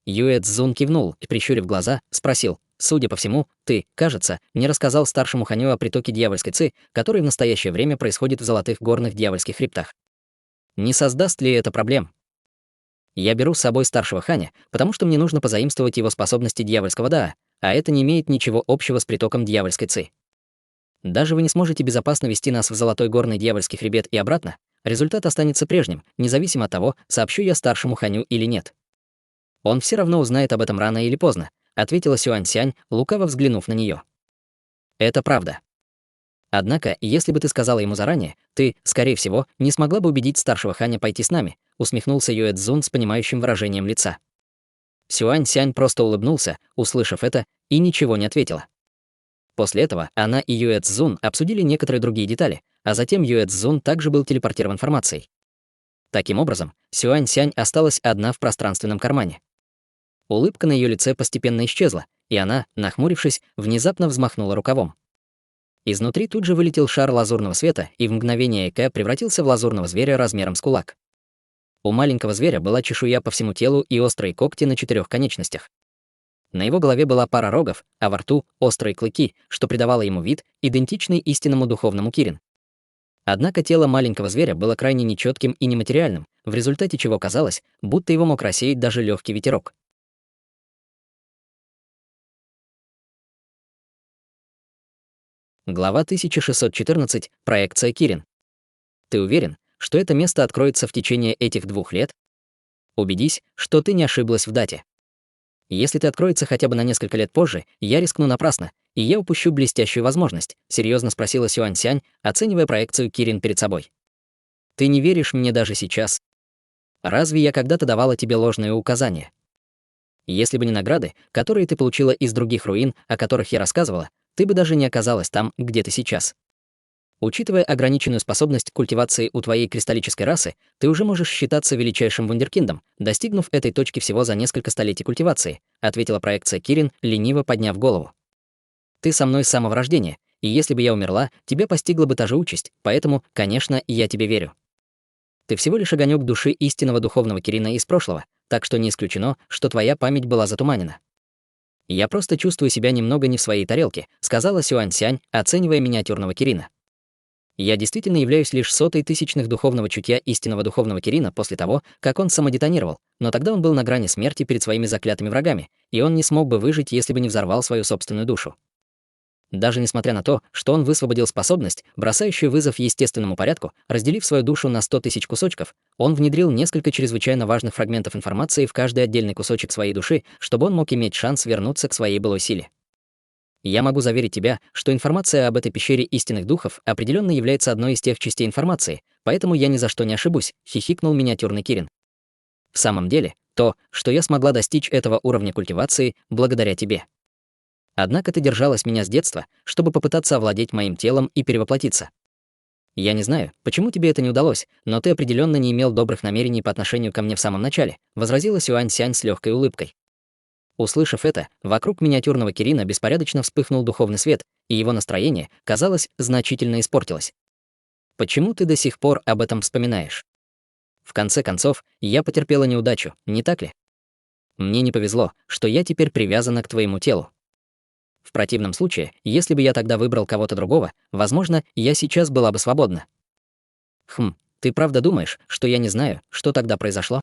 Юэ Цзун кивнул и, прищурив глаза, спросил: «Судя по всему, ты, кажется, не рассказал старшему Ханю о притоке дьявольской ци, который в настоящее время происходит в золотых горных дьявольских хребтах. Не создаст ли это проблем? Я беру с собой старшего Ханя, потому что мне нужно позаимствовать его способности дьявольского Даа, а это не имеет ничего общего с притоком дьявольской ци. Даже вы не сможете безопасно вести нас в золотой горный дьявольский хребет и обратно, результат останется прежним, независимо от того, сообщу я старшему Ханю или нет. Он все равно узнает об этом рано или поздно, ответила Сюань Сянь, лукаво взглянув на нее. Это правда. Однако, если бы ты сказала ему заранее, ты, скорее всего, не смогла бы убедить старшего Ханя пойти с нами, усмехнулся Юэ Цзун с понимающим выражением лица. Сюань Сянь просто улыбнулся, услышав это, и ничего не ответила. После этого она и Юэ Цзун обсудили некоторые другие детали, а затем Юэ Цзун также был телепортирован информацией. Таким образом, Сюань Сянь осталась одна в пространственном кармане. Улыбка на ее лице постепенно исчезла, и она, нахмурившись, внезапно взмахнула рукавом. Изнутри тут же вылетел шар лазурного света и в мгновение эко превратился в лазурного зверя размером с кулак. У маленького зверя была чешуя по всему телу и острые когти на 4 конечностях. На его голове была пара рогов, а во рту — острые клыки, что придавало ему вид, идентичный истинному духовному Кирин. Однако тело маленького зверя было крайне нечетким и нематериальным, в результате чего казалось, будто его мог рассеять даже легкий ветерок. Глава 1614. Проекция Кирин. Ты уверен, что это место откроется в течение этих 2 лет? Убедись, что ты не ошиблась в дате. Если это откроется хотя бы на несколько лет позже, я рискну напрасно, и я упущу блестящую возможность, серьезно спросила Сюань Сянь, оценивая проекцию Кирин перед собой. Ты не веришь мне даже сейчас? Разве я когда-то давала тебе ложные указания? Если бы не награды, которые ты получила из других руин, о которых я рассказывала, ты бы даже не оказалась там, где ты сейчас. Учитывая ограниченную способность к культивации у твоей кристаллической расы, ты уже можешь считаться величайшим вундеркиндом, достигнув этой точки всего за несколько столетий культивации, ответила проекция Кирин, лениво подняв голову. Ты со мной с самого рождения, и если бы я умерла, тебя постигла бы та же участь, поэтому, конечно, я тебе верю. Ты всего лишь огонек души истинного духовного Кирина из прошлого, так что не исключено, что твоя память была затуманена. «Я просто чувствую себя немного не в своей тарелке», сказала Сюань Сянь, оценивая миниатюрного Кирина. «Я действительно являюсь лишь 0,0000 духовного чутья истинного духовного Кирина после того, как он самодетонировал, но тогда он был на грани смерти перед своими заклятыми врагами, и он не смог бы выжить, если бы не взорвал свою собственную душу. Даже несмотря на то, что он высвободил способность, бросающую вызов естественному порядку, разделив свою душу на 100 000 кусочков, он внедрил несколько чрезвычайно важных фрагментов информации в каждый отдельный кусочек своей души, чтобы он мог иметь шанс вернуться к своей былой силе. Я могу заверить тебя, что информация об этой пещере истинных духов определенно является одной из тех частей информации, поэтому я ни за что не ошибусь», — хихикнул миниатюрный Кирин. «В самом деле, то, что я смогла достичь этого уровня культивации, благодаря тебе. Однако ты держалась меня с детства, чтобы попытаться овладеть моим телом и перевоплотиться. Я не знаю, почему тебе это не удалось, но ты определенно не имел добрых намерений по отношению ко мне в самом начале», возразила Сюань Сянь с легкой улыбкой. Услышав это, вокруг миниатюрного Кирина беспорядочно вспыхнул духовный свет, и его настроение, казалось, значительно испортилось. «Почему ты до сих пор об этом вспоминаешь? В конце концов, я потерпела неудачу, не так ли? Мне не повезло, что я теперь привязана к твоему телу. В противном случае, если бы я тогда выбрал кого-то другого, возможно, я сейчас была бы свободна». Ты правда думаешь, что я не знаю, что тогда произошло?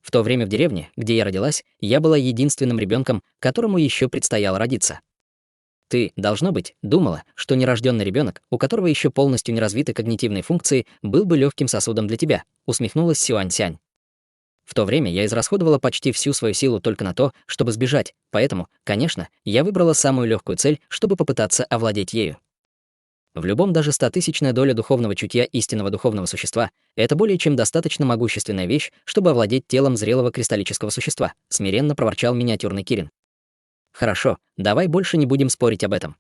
В то время в деревне, где я родилась, я была единственным ребенком, которому еще предстояло родиться. Ты, должно быть, думала, что нерожденный ребенок, у которого еще полностью не развиты когнитивные функции, был бы легким сосудом для тебя, усмехнулась Сюань Сянь. В то время я израсходовала почти всю свою силу только на то, чтобы сбежать, поэтому, конечно, я выбрала самую легкую цель, чтобы попытаться овладеть ею. В любом даже 100-тысячная доля духовного чутья истинного духовного существа — это более чем достаточно могущественная вещь, чтобы овладеть телом зрелого кристаллического существа, смиренно проворчал миниатюрный Кирин. Хорошо, давай больше не будем спорить об этом.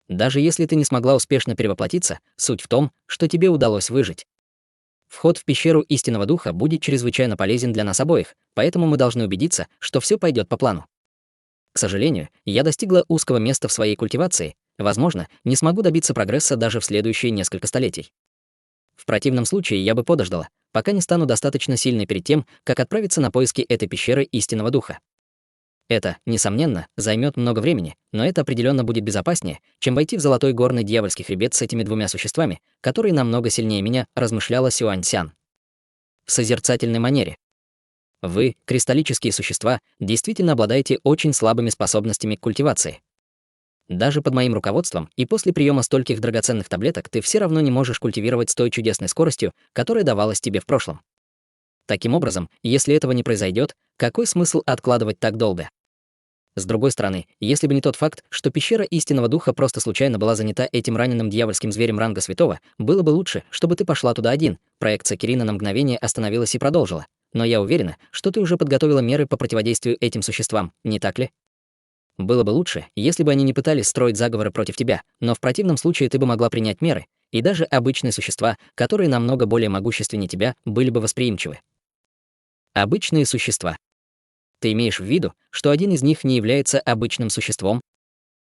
Даже если ты не смогла успешно перевоплотиться, суть в том, что тебе удалось выжить. Вход в пещеру истинного духа будет чрезвычайно полезен для нас обоих, поэтому мы должны убедиться, что все пойдет по плану. К сожалению, я достигла узкого места в своей культивации, возможно, не смогу добиться прогресса даже в следующие несколько столетий. В противном случае я бы подождала, пока не стану достаточно сильной перед тем, как отправиться на поиски этой пещеры истинного духа. Это, несомненно, займет много времени, но это определенно будет безопаснее, чем войти в золотой горный дьявольский хребет с этими двумя существами, которые намного сильнее меня, размышляла Сюань-Сян. В созерцательной манере. Вы, кристаллические существа, действительно обладаете очень слабыми способностями к культивации. Даже под моим руководством и после приема стольких драгоценных таблеток ты все равно не можешь культивировать с той чудесной скоростью, которая давалась тебе в прошлом. Таким образом, если этого не произойдет, какой смысл откладывать так долго? С другой стороны, если бы не тот факт, что пещера истинного духа просто случайно была занята этим раненым дьявольским зверем ранга святого, было бы лучше, чтобы ты пошла туда один. Проекция Кирина на мгновение остановилась и продолжила. Но я уверена, что ты уже подготовила меры по противодействию этим существам, не так ли? Было бы лучше, если бы они не пытались строить заговоры против тебя, но в противном случае ты бы могла принять меры, и даже обычные существа, которые намного более могущественнее тебя, были бы восприимчивы. Обычные существа. Ты имеешь в виду, что один из них не является обычным существом?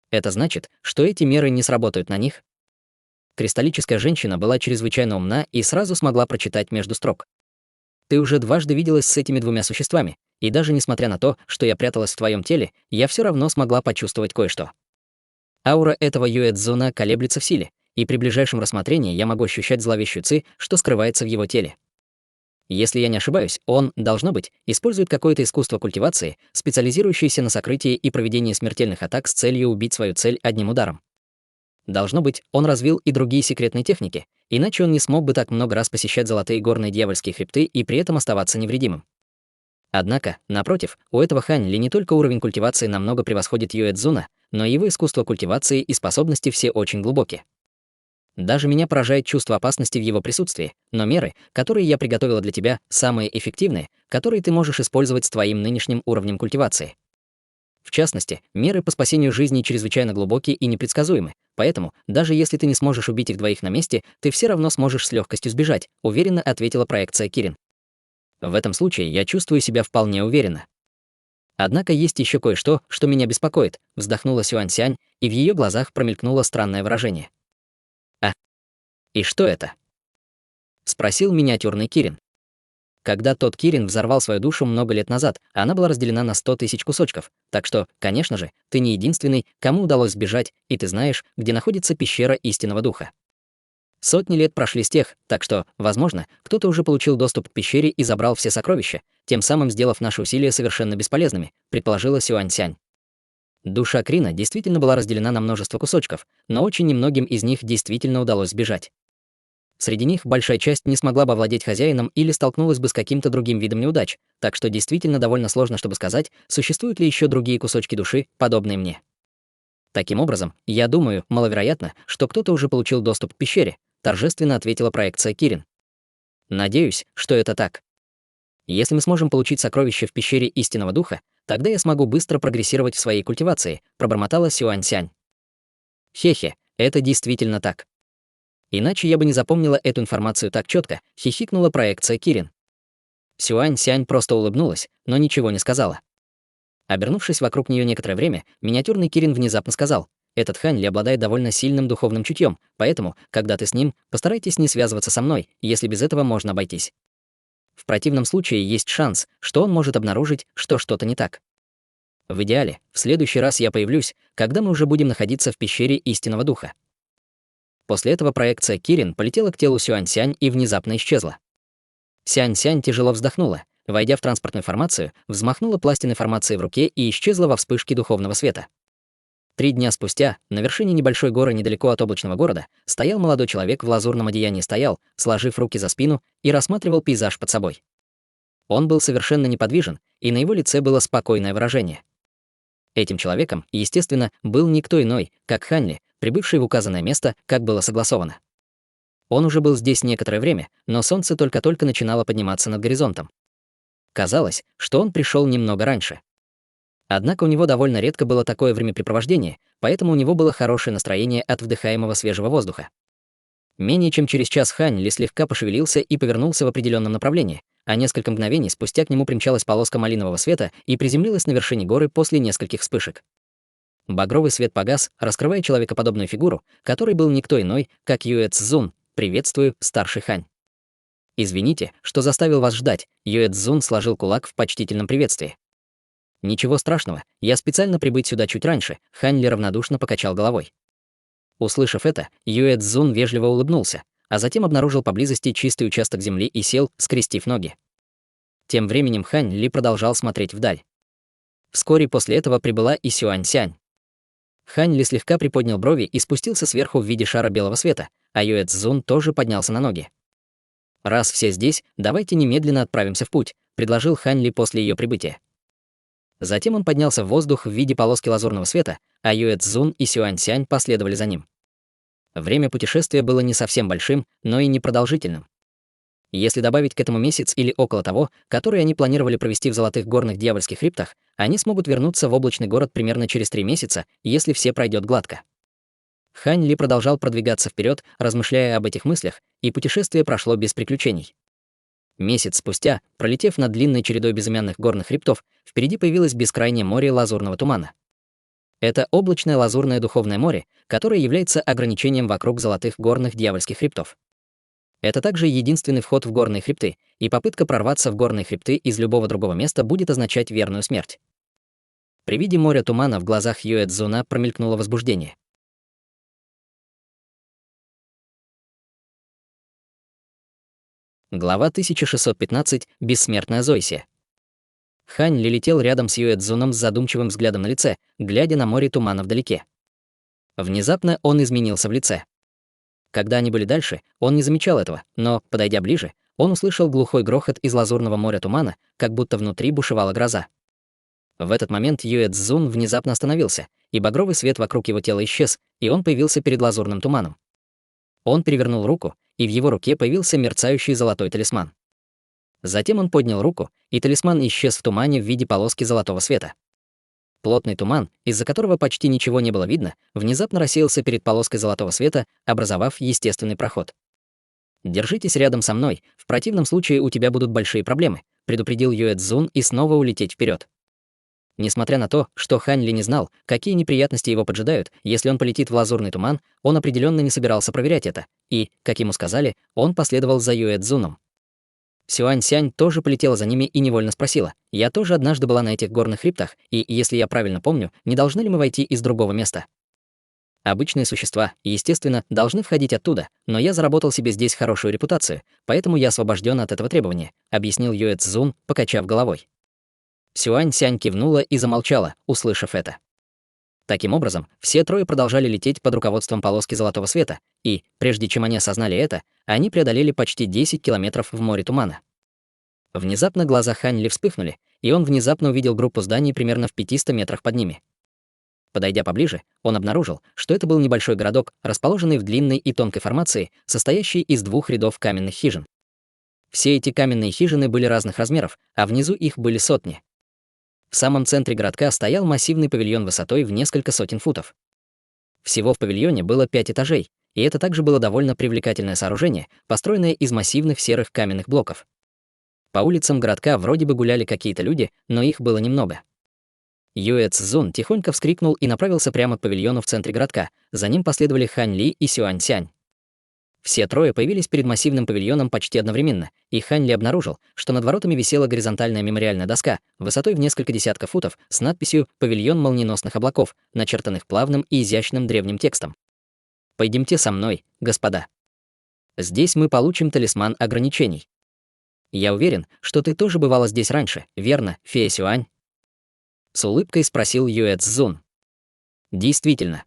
Это значит, что эти меры не сработают на них? Кристаллическая женщина была чрезвычайно умна и сразу смогла прочитать между строк. Ты уже дважды виделась с этими двумя существами, и даже несмотря на то, что я пряталась в твоем теле, я все равно смогла почувствовать кое-что. Аура этого Юэцзуна колеблется в силе, и при ближайшем рассмотрении я могу ощущать зловещую ци, что скрывается в его теле. Если я не ошибаюсь, он, должно быть, использует какое-то искусство культивации, специализирующееся на сокрытии и проведении смертельных атак с целью убить свою цель одним ударом. Должно быть, он развил и другие секретные техники, иначе он не смог бы так много раз посещать золотые горные дьявольские хребты и при этом оставаться невредимым. Однако, напротив, у этого Хань Ли не только уровень культивации намного превосходит Юэцзуна, но и его искусство культивации и способности все очень глубокие. Даже меня поражает чувство опасности в его присутствии, но меры, которые я приготовила для тебя, самые эффективные, которые ты можешь использовать с твоим нынешним уровнем культивации. В частности, меры по спасению жизни чрезвычайно глубокие и непредсказуемы, поэтому, даже если ты не сможешь убить их двоих на месте, ты все равно сможешь с легкостью сбежать, уверенно ответила проекция Кирин. В этом случае я чувствую себя вполне уверенно. Однако есть еще кое-что, что меня беспокоит, вздохнула Сюань-Сянь, и в ее глазах промелькнуло странное выражение. «А, и что это?» — спросил миниатюрный Кирин. Когда тот Кирин взорвал свою душу много лет назад, она была разделена на 100 тысяч кусочков, так что, конечно же, ты не единственный, кому удалось сбежать, и ты знаешь, где находится пещера истинного духа. Сотни лет прошли с тех, так что, возможно, кто-то уже получил доступ к пещере и забрал все сокровища, тем самым сделав наши усилия совершенно бесполезными, предположила Сюань-Сянь. Душа Крина действительно была разделена на множество кусочков, но очень немногим из них действительно удалось сбежать. Среди них большая часть не смогла бы овладеть хозяином или столкнулась бы с каким-то другим видом неудач, так что действительно довольно сложно, чтобы сказать, существуют ли еще другие кусочки души, подобные мне. Таким образом, я думаю, маловероятно, что кто-то уже получил доступ к пещере, торжественно ответила проекция Кирин. Надеюсь, что это так. Если мы сможем получить сокровища в пещере истинного духа, тогда я смогу быстро прогрессировать в своей культивации, пробормотала Сюань-Сянь. Хе-хе, это действительно так. Иначе я бы не запомнила эту информацию так четко, хихикнула проекция Кирин. Сюань-Сянь просто улыбнулась, но ничего не сказала. Обернувшись вокруг нее некоторое время, миниатюрный Кирин внезапно сказал: «Этот Хань Ли обладает довольно сильным духовным чутьем, поэтому, когда ты с ним, постарайтесь не связываться со мной, если без этого можно обойтись. В противном случае есть шанс, что он может обнаружить, что что-то не так. В идеале, в следующий раз я появлюсь, когда мы уже будем находиться в пещере истинного духа». После этого проекция Кирин полетела к телу Сюань-Сянь и внезапно исчезла. Сянь-Сянь тяжело вздохнула, войдя в транспортную формацию, взмахнула пластиной формации в руке и исчезла во вспышке духовного света. 3 дня спустя, на вершине небольшой горы недалеко от облачного города, стоял молодой человек в лазурном одеянии, сложив руки за спину, и рассматривал пейзаж под собой. Он был совершенно неподвижен, и на его лице было спокойное выражение. Этим человеком, естественно, был никто иной, как Хань Ли, прибывший в указанное место, как было согласовано. Он уже был здесь некоторое время, но солнце только-только начинало подниматься над горизонтом. Казалось, что он пришел немного раньше. Однако у него довольно редко было такое времяпрепровождение, поэтому у него было хорошее настроение от вдыхаемого свежего воздуха. Менее чем через час Хань Ли слегка пошевелился и повернулся в определенном направлении, а несколько мгновений спустя к нему примчалась полоска малинового света и приземлилась на вершине горы после нескольких вспышек. Багровый свет погас, раскрывая человекоподобную фигуру, которой был никто иной, как Юэ Цзун. «Приветствую, старший Хань». «Извините, что заставил вас ждать», — Юэ Цзун сложил кулак в почтительном приветствии. «Ничего страшного, я специально прибыть сюда чуть раньше», — Хань Ли равнодушно покачал головой. Услышав это, Юэ Цзун вежливо улыбнулся, а затем обнаружил поблизости чистый участок земли и сел, скрестив ноги. Тем временем Хань Ли продолжал смотреть вдаль. Вскоре после этого прибыла и Сюань Сянь. Хань Ли слегка приподнял брови и спустился сверху в виде шара белого света, а Юэ Цзун тоже поднялся на ноги. «Раз все здесь, давайте немедленно отправимся в путь», — предложил Хань Ли после ее прибытия. Затем он поднялся в воздух в виде полоски лазурного света, а Юэ Цзун и Сюань Сянь последовали за ним. Время путешествия было не совсем большим, но и непродолжительным. Если добавить к этому месяц или около того, который они планировали провести в Золотых горных дьявольских хребтах, они смогут вернуться в облачный город примерно через 3 месяца, если все пройдет гладко. Хань Ли продолжал продвигаться вперед, размышляя об этих мыслях, и путешествие прошло без приключений. Месяц спустя, пролетев над длинной чередой безымянных горных хребтов, впереди появилось бескрайнее море лазурного тумана. Это облачное лазурное духовное море, которое является ограничением вокруг Золотых горных дьявольских хребтов. Это также единственный вход в горные хребты, и попытка прорваться в горные хребты из любого другого места будет означать верную смерть. При виде моря тумана в глазах Юэ Цзуна промелькнуло возбуждение. Глава 1615. Бессмертная Зойсия. Хань Ли летел рядом с Юэ Цзуном с задумчивым взглядом на лице, глядя на море тумана вдалеке. Внезапно он изменился в лице. Когда они были дальше, он не замечал этого, но, подойдя ближе, он услышал глухой грохот из лазурного моря тумана, как будто внутри бушевала гроза. В этот момент Юэ Цзун внезапно остановился, и багровый свет вокруг его тела исчез, и он появился перед лазурным туманом. Он перевернул руку, и в его руке появился мерцающий золотой талисман. Затем он поднял руку, и талисман исчез в тумане в виде полоски золотого света. Плотный туман, из-за которого почти ничего не было видно, внезапно рассеялся перед полоской золотого света, образовав естественный проход. «Держитесь рядом со мной, в противном случае у тебя будут большие проблемы», предупредил Юэ Цзун и снова улететь вперед. Несмотря на то, что Хань Ли не знал, какие неприятности его поджидают, если он полетит в лазурный туман, он определенно не собирался проверять это, и, как ему сказали, он последовал за Юэ Цзуном. Сюань Сянь тоже полетела за ними и невольно спросила: «Я тоже однажды была на этих горных хребтах, и, если я правильно помню, не должны ли мы войти из другого места?» «Обычные существа, естественно, должны входить оттуда, но я заработал себе здесь хорошую репутацию, поэтому я освобожден от этого требования», объяснил Юэ Цзун, покачав головой. Сюань Сянь кивнула и замолчала, услышав это. Таким образом, все трое продолжали лететь под руководством полоски золотого света, и, прежде чем они осознали это, они преодолели почти 10 километров в море тумана. Внезапно глаза Хань Ли вспыхнули, и он внезапно увидел группу зданий примерно в 500 метрах под ними. Подойдя поближе, он обнаружил, что это был небольшой городок, расположенный в длинной и тонкой формации, состоящий из 2 рядов каменных хижин. Все эти каменные хижины были разных размеров, а внизу их были сотни. В самом центре городка стоял массивный павильон высотой в несколько сотен футов. Всего в павильоне было 5 этажей, и это также было довольно привлекательное сооружение, построенное из массивных серых каменных блоков. По улицам городка вроде бы гуляли какие-то люди, но их было немного. Юэ Цзун тихонько вскрикнул и направился прямо к павильону в центре городка, за ним последовали Хань Ли и Сюань Сянь. Все трое появились перед массивным павильоном почти одновременно, и Хань Ли обнаружил, что над воротами висела горизонтальная мемориальная доска высотой в несколько десятков футов с надписью «Павильон молниеносных облаков», начертанных плавным и изящным древним текстом. «Пойдемте со мной, господа. Здесь мы получим талисман ограничений. Я уверен, что ты тоже бывала здесь раньше, верно, фея Сюань?» С улыбкой спросил Юэ Цзун. «Действительно.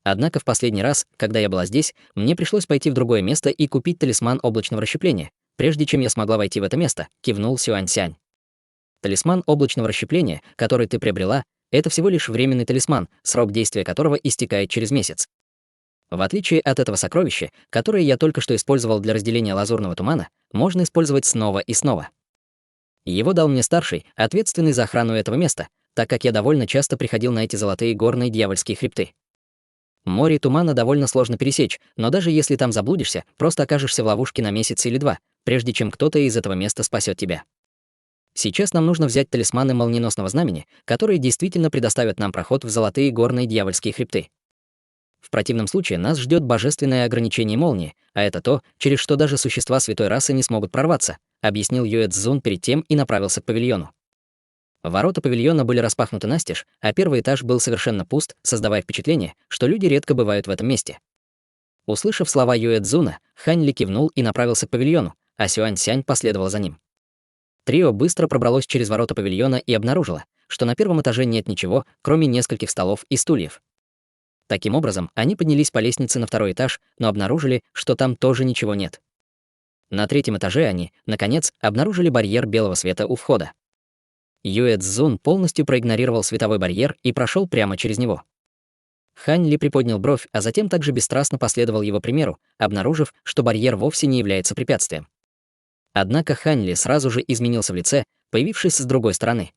Однако в последний раз, когда я была здесь, мне пришлось пойти в другое место и купить талисман облачного расщепления, прежде чем я смогла войти в это место», — кивнул Сюань Сянь. «Талисман облачного расщепления, который ты приобрела, это всего лишь временный талисман, срок действия которого истекает через месяц. В отличие от этого сокровища, которое я только что использовал для разделения лазурного тумана, можно использовать снова и снова. Его дал мне старший, ответственный за охрану этого места, так как я довольно часто приходил на эти золотые горные дьявольские хребты. Море тумана довольно сложно пересечь, но даже если там заблудишься, просто окажешься в ловушке на месяц или два, прежде чем кто-то из этого места спасет тебя. Сейчас нам нужно взять талисманы молниеносного знамени, которые действительно предоставят нам проход в золотые горные дьявольские хребты. В противном случае нас ждет божественное ограничение молнии, а это то, через что даже существа святой расы не смогут прорваться, объяснил Юэ Цзун перед тем и направился к павильону. Ворота павильона были распахнуты настежь, а первый этаж был совершенно пуст, создавая впечатление, что люди редко бывают в этом месте. Услышав слова Юэ Цзуна, Хань Ли кивнул и направился к павильону, а Сюань Сянь последовал за ним. Трио быстро пробралось через ворота павильона и обнаружило, что на первом этаже нет ничего, кроме нескольких столов и стульев. Таким образом, они поднялись по лестнице на второй этаж, но обнаружили, что там тоже ничего нет. На третьем этаже они, наконец, обнаружили барьер белого света у входа. Юэ Цзун полностью проигнорировал световой барьер и прошел прямо через него. Хань Ли приподнял бровь, а затем также бесстрастно последовал его примеру, обнаружив, что барьер вовсе не является препятствием. Однако Хань Ли сразу же изменился в лице, появившись с другой стороны.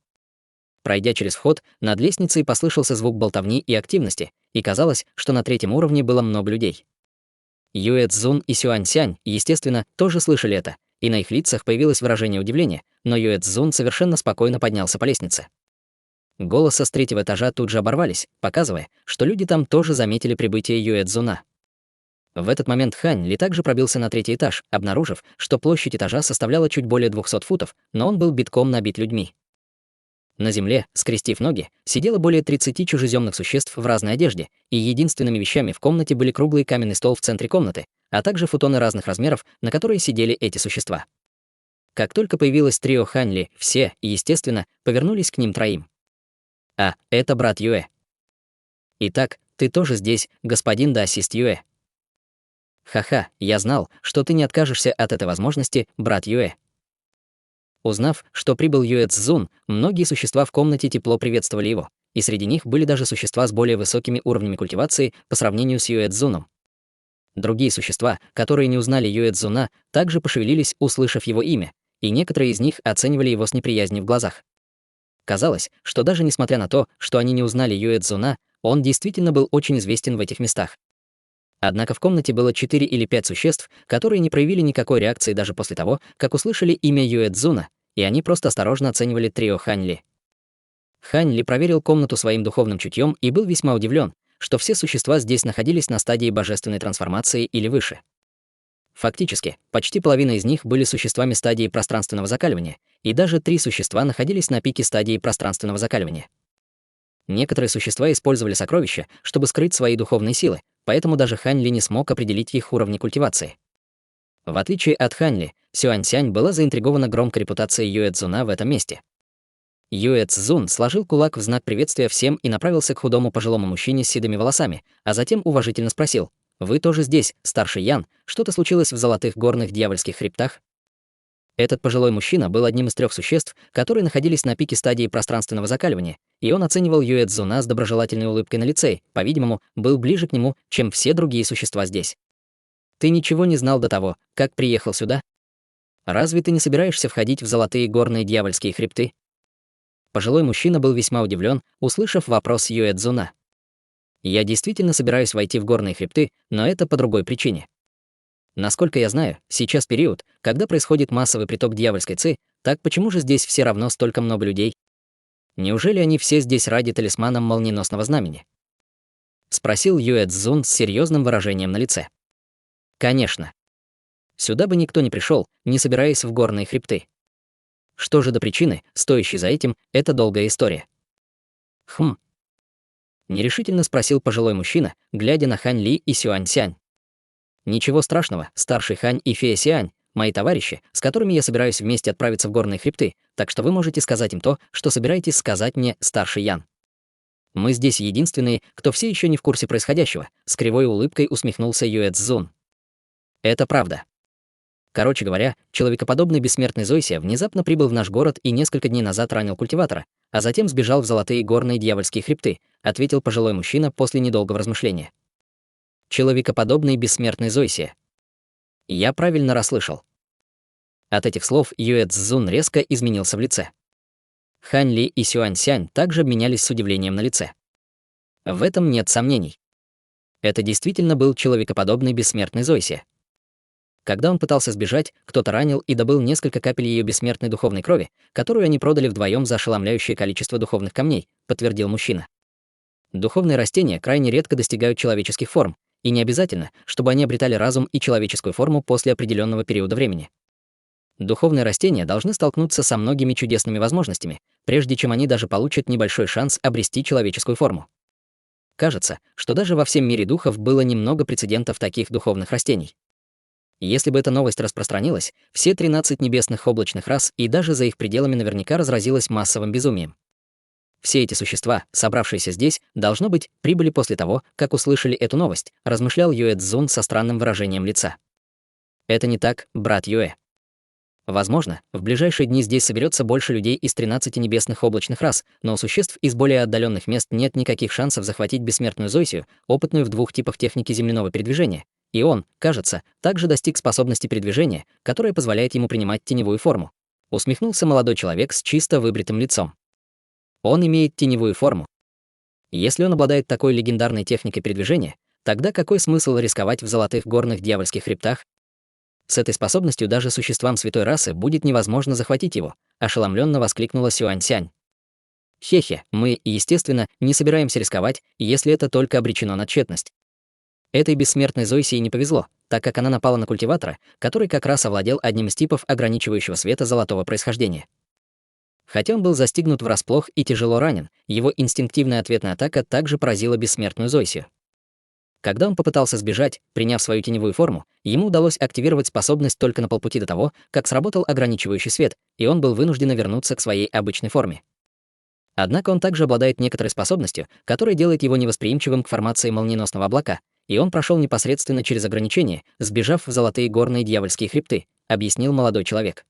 Пройдя через вход, над лестницей послышался звук болтовни и активности, и казалось, что на третьем уровне было много людей. Юэ Цзун и Сюань Сянь, естественно, тоже слышали это, и на их лицах появилось выражение удивления, но Юэ Цзун совершенно спокойно поднялся по лестнице. Голоса с третьего этажа тут же оборвались, показывая, что люди там тоже заметили прибытие Юэ Цзуна. В этот момент Хань Ли также пробился на третий этаж, обнаружив, что площадь этажа составляла чуть более 200 футов, но он был битком набит людьми. На земле, скрестив ноги, сидело более 30 чужеземных существ в разной одежде, и единственными вещами в комнате были круглый каменный стол в центре комнаты, а также футоны разных размеров, на которые сидели эти существа. Как только появилось трио Хань Ли, все, естественно, повернулись к ним троим. «А, это брат Юэ. Итак, ты тоже здесь, господин да-ассист Юэ. Ха-ха, я знал, что ты не откажешься от этой возможности, брат Юэ». Узнав, что прибыл Юэ Цзун, многие существа в комнате тепло приветствовали его, и среди них были даже существа с более высокими уровнями культивации по сравнению с Юэ Цзуном. Другие существа, которые не узнали Юэ Цзуна, также пошевелились, услышав его имя, и некоторые из них оценивали его с неприязнью в глазах. Казалось, что даже несмотря на то, что они не узнали Юэ Цзуна, он действительно был очень известен в этих местах. Однако в комнате было 4 или 5 существ, которые не проявили никакой реакции даже после того, как услышали имя Юэ Цзуна, и они просто осторожно оценивали трио Хань Ли. Хань Ли проверил комнату своим духовным чутьем и был весьма удивлен, что все существа здесь находились на стадии божественной трансформации или выше. Фактически, почти половина из них были существами стадии пространственного закаливания, и даже 3 существа находились на пике стадии пространственного закаливания. Некоторые существа использовали сокровища, чтобы скрыть свои духовные силы, поэтому даже Хань Ли не смог определить их уровни культивации. В отличие от Хань Ли, Сюань Сянь была заинтригована громкой репутацией Юэ Цзуна в этом месте. Юэ Цзун сложил кулак в знак приветствия всем и направился к худому пожилому мужчине с седыми волосами, а затем уважительно спросил: «Вы тоже здесь, старший Ян? Что-то случилось в золотых горных дьявольских хребтах?» Этот пожилой мужчина был одним из 3 существ, которые находились на пике стадии пространственного закаливания, и он оценивал Юэ Цзуна с доброжелательной улыбкой на лице, по-видимому, был ближе к нему, чем все другие существа здесь. «Ты ничего не знал до того, как приехал сюда? Разве ты не собираешься входить в золотые горные дьявольские хребты?» Пожилой мужчина был весьма удивлен, услышав вопрос Юэ Цзуна. «Я действительно собираюсь войти в горные хребты, но это по другой причине. Насколько я знаю, сейчас период, когда происходит массовый приток дьявольской ци, так почему же здесь все равно столько много людей? Неужели они все здесь ради талисмана молниеносного знамени?» Спросил Юэ Цзун с серьезным выражением на лице. Конечно. Сюда бы никто не пришел, не собираясь в горные хребты. Что же до причины, стоящей за этим, это долгая история. Хм. Нерешительно спросил пожилой мужчина, глядя на Хань Ли и Сюань Сянь. «Ничего страшного, старший Хань и фея Сиань, мои товарищи, с которыми я собираюсь вместе отправиться в горные хребты, так что вы можете сказать им то, что собираетесь сказать мне, старший Ян. Мы здесь единственные, кто все еще не в курсе происходящего», с кривой улыбкой усмехнулся Юэ Цзун. «Это правда. Короче говоря, человекоподобный бессмертный Зойся внезапно прибыл в наш город и несколько дней назад ранил культиватора, а затем сбежал в золотые горные дьявольские хребты», ответил пожилой мужчина после недолгого размышления. человекоподобный бессмертный Зойси. Я правильно расслышал. От этих слов Юэ Цзун резко изменился в лице. Хань Ли и Сюань Сянь также обменялись с удивлением на лице. В этом нет сомнений. Это действительно был человекоподобный бессмертный Зойси. Когда он пытался сбежать, кто-то ранил и добыл несколько капель ее бессмертной духовной крови, которую они продали вдвоем за ошеломляющее количество духовных камней, подтвердил мужчина. Духовные растения крайне редко достигают человеческих форм, и не обязательно, чтобы они обретали разум и человеческую форму после определенного периода времени. Духовные растения должны столкнуться со многими чудесными возможностями, прежде чем они даже получат небольшой шанс обрести человеческую форму. Кажется, что даже во всем мире духов было немного прецедентов таких духовных растений. Если бы эта новость распространилась, все 13 небесных облачных рас и даже за их пределами наверняка разразилась массовым безумием. Все эти существа, собравшиеся здесь, должно быть, прибыли после того, как услышали эту новость, размышлял Юэ Цзун со странным выражением лица. Это не так, брат Юэ. Возможно, в ближайшие дни здесь соберется больше людей из 13 небесных облачных рас, но у существ из более отдаленных мест нет никаких шансов захватить бессмертную Зойсию, опытную в двух типах техники земляного передвижения. И он, кажется, также достиг способности передвижения, которая позволяет ему принимать теневую форму. Усмехнулся молодой человек с чисто выбритым лицом. Он имеет теневую форму. Если он обладает такой легендарной техникой передвижения, тогда какой смысл рисковать в золотых горных дьявольских хребтах? С этой способностью даже существам святой расы будет невозможно захватить его, ошеломленно воскликнула Сюань Сянь. Хе-хе, мы, естественно, не собираемся рисковать, если это только обречено на тщетность. Этой бессмертной Зойсии не повезло, так как она напала на культиватора, который как раз овладел одним из типов ограничивающего света золотого происхождения. Хотя он был застигнут врасплох и тяжело ранен, его инстинктивная ответная атака также поразила бессмертную Зойсию. Когда он попытался сбежать, приняв свою теневую форму, ему удалось активировать способность только на полпути до того, как сработал ограничивающий свет, и он был вынужден вернуться к своей обычной форме. Однако он также обладает некоторой способностью, которая делает его невосприимчивым к формации молниеносного облака, и он прошел непосредственно через ограничения, сбежав в золотые горные дьявольские хребты, объяснил молодой человек.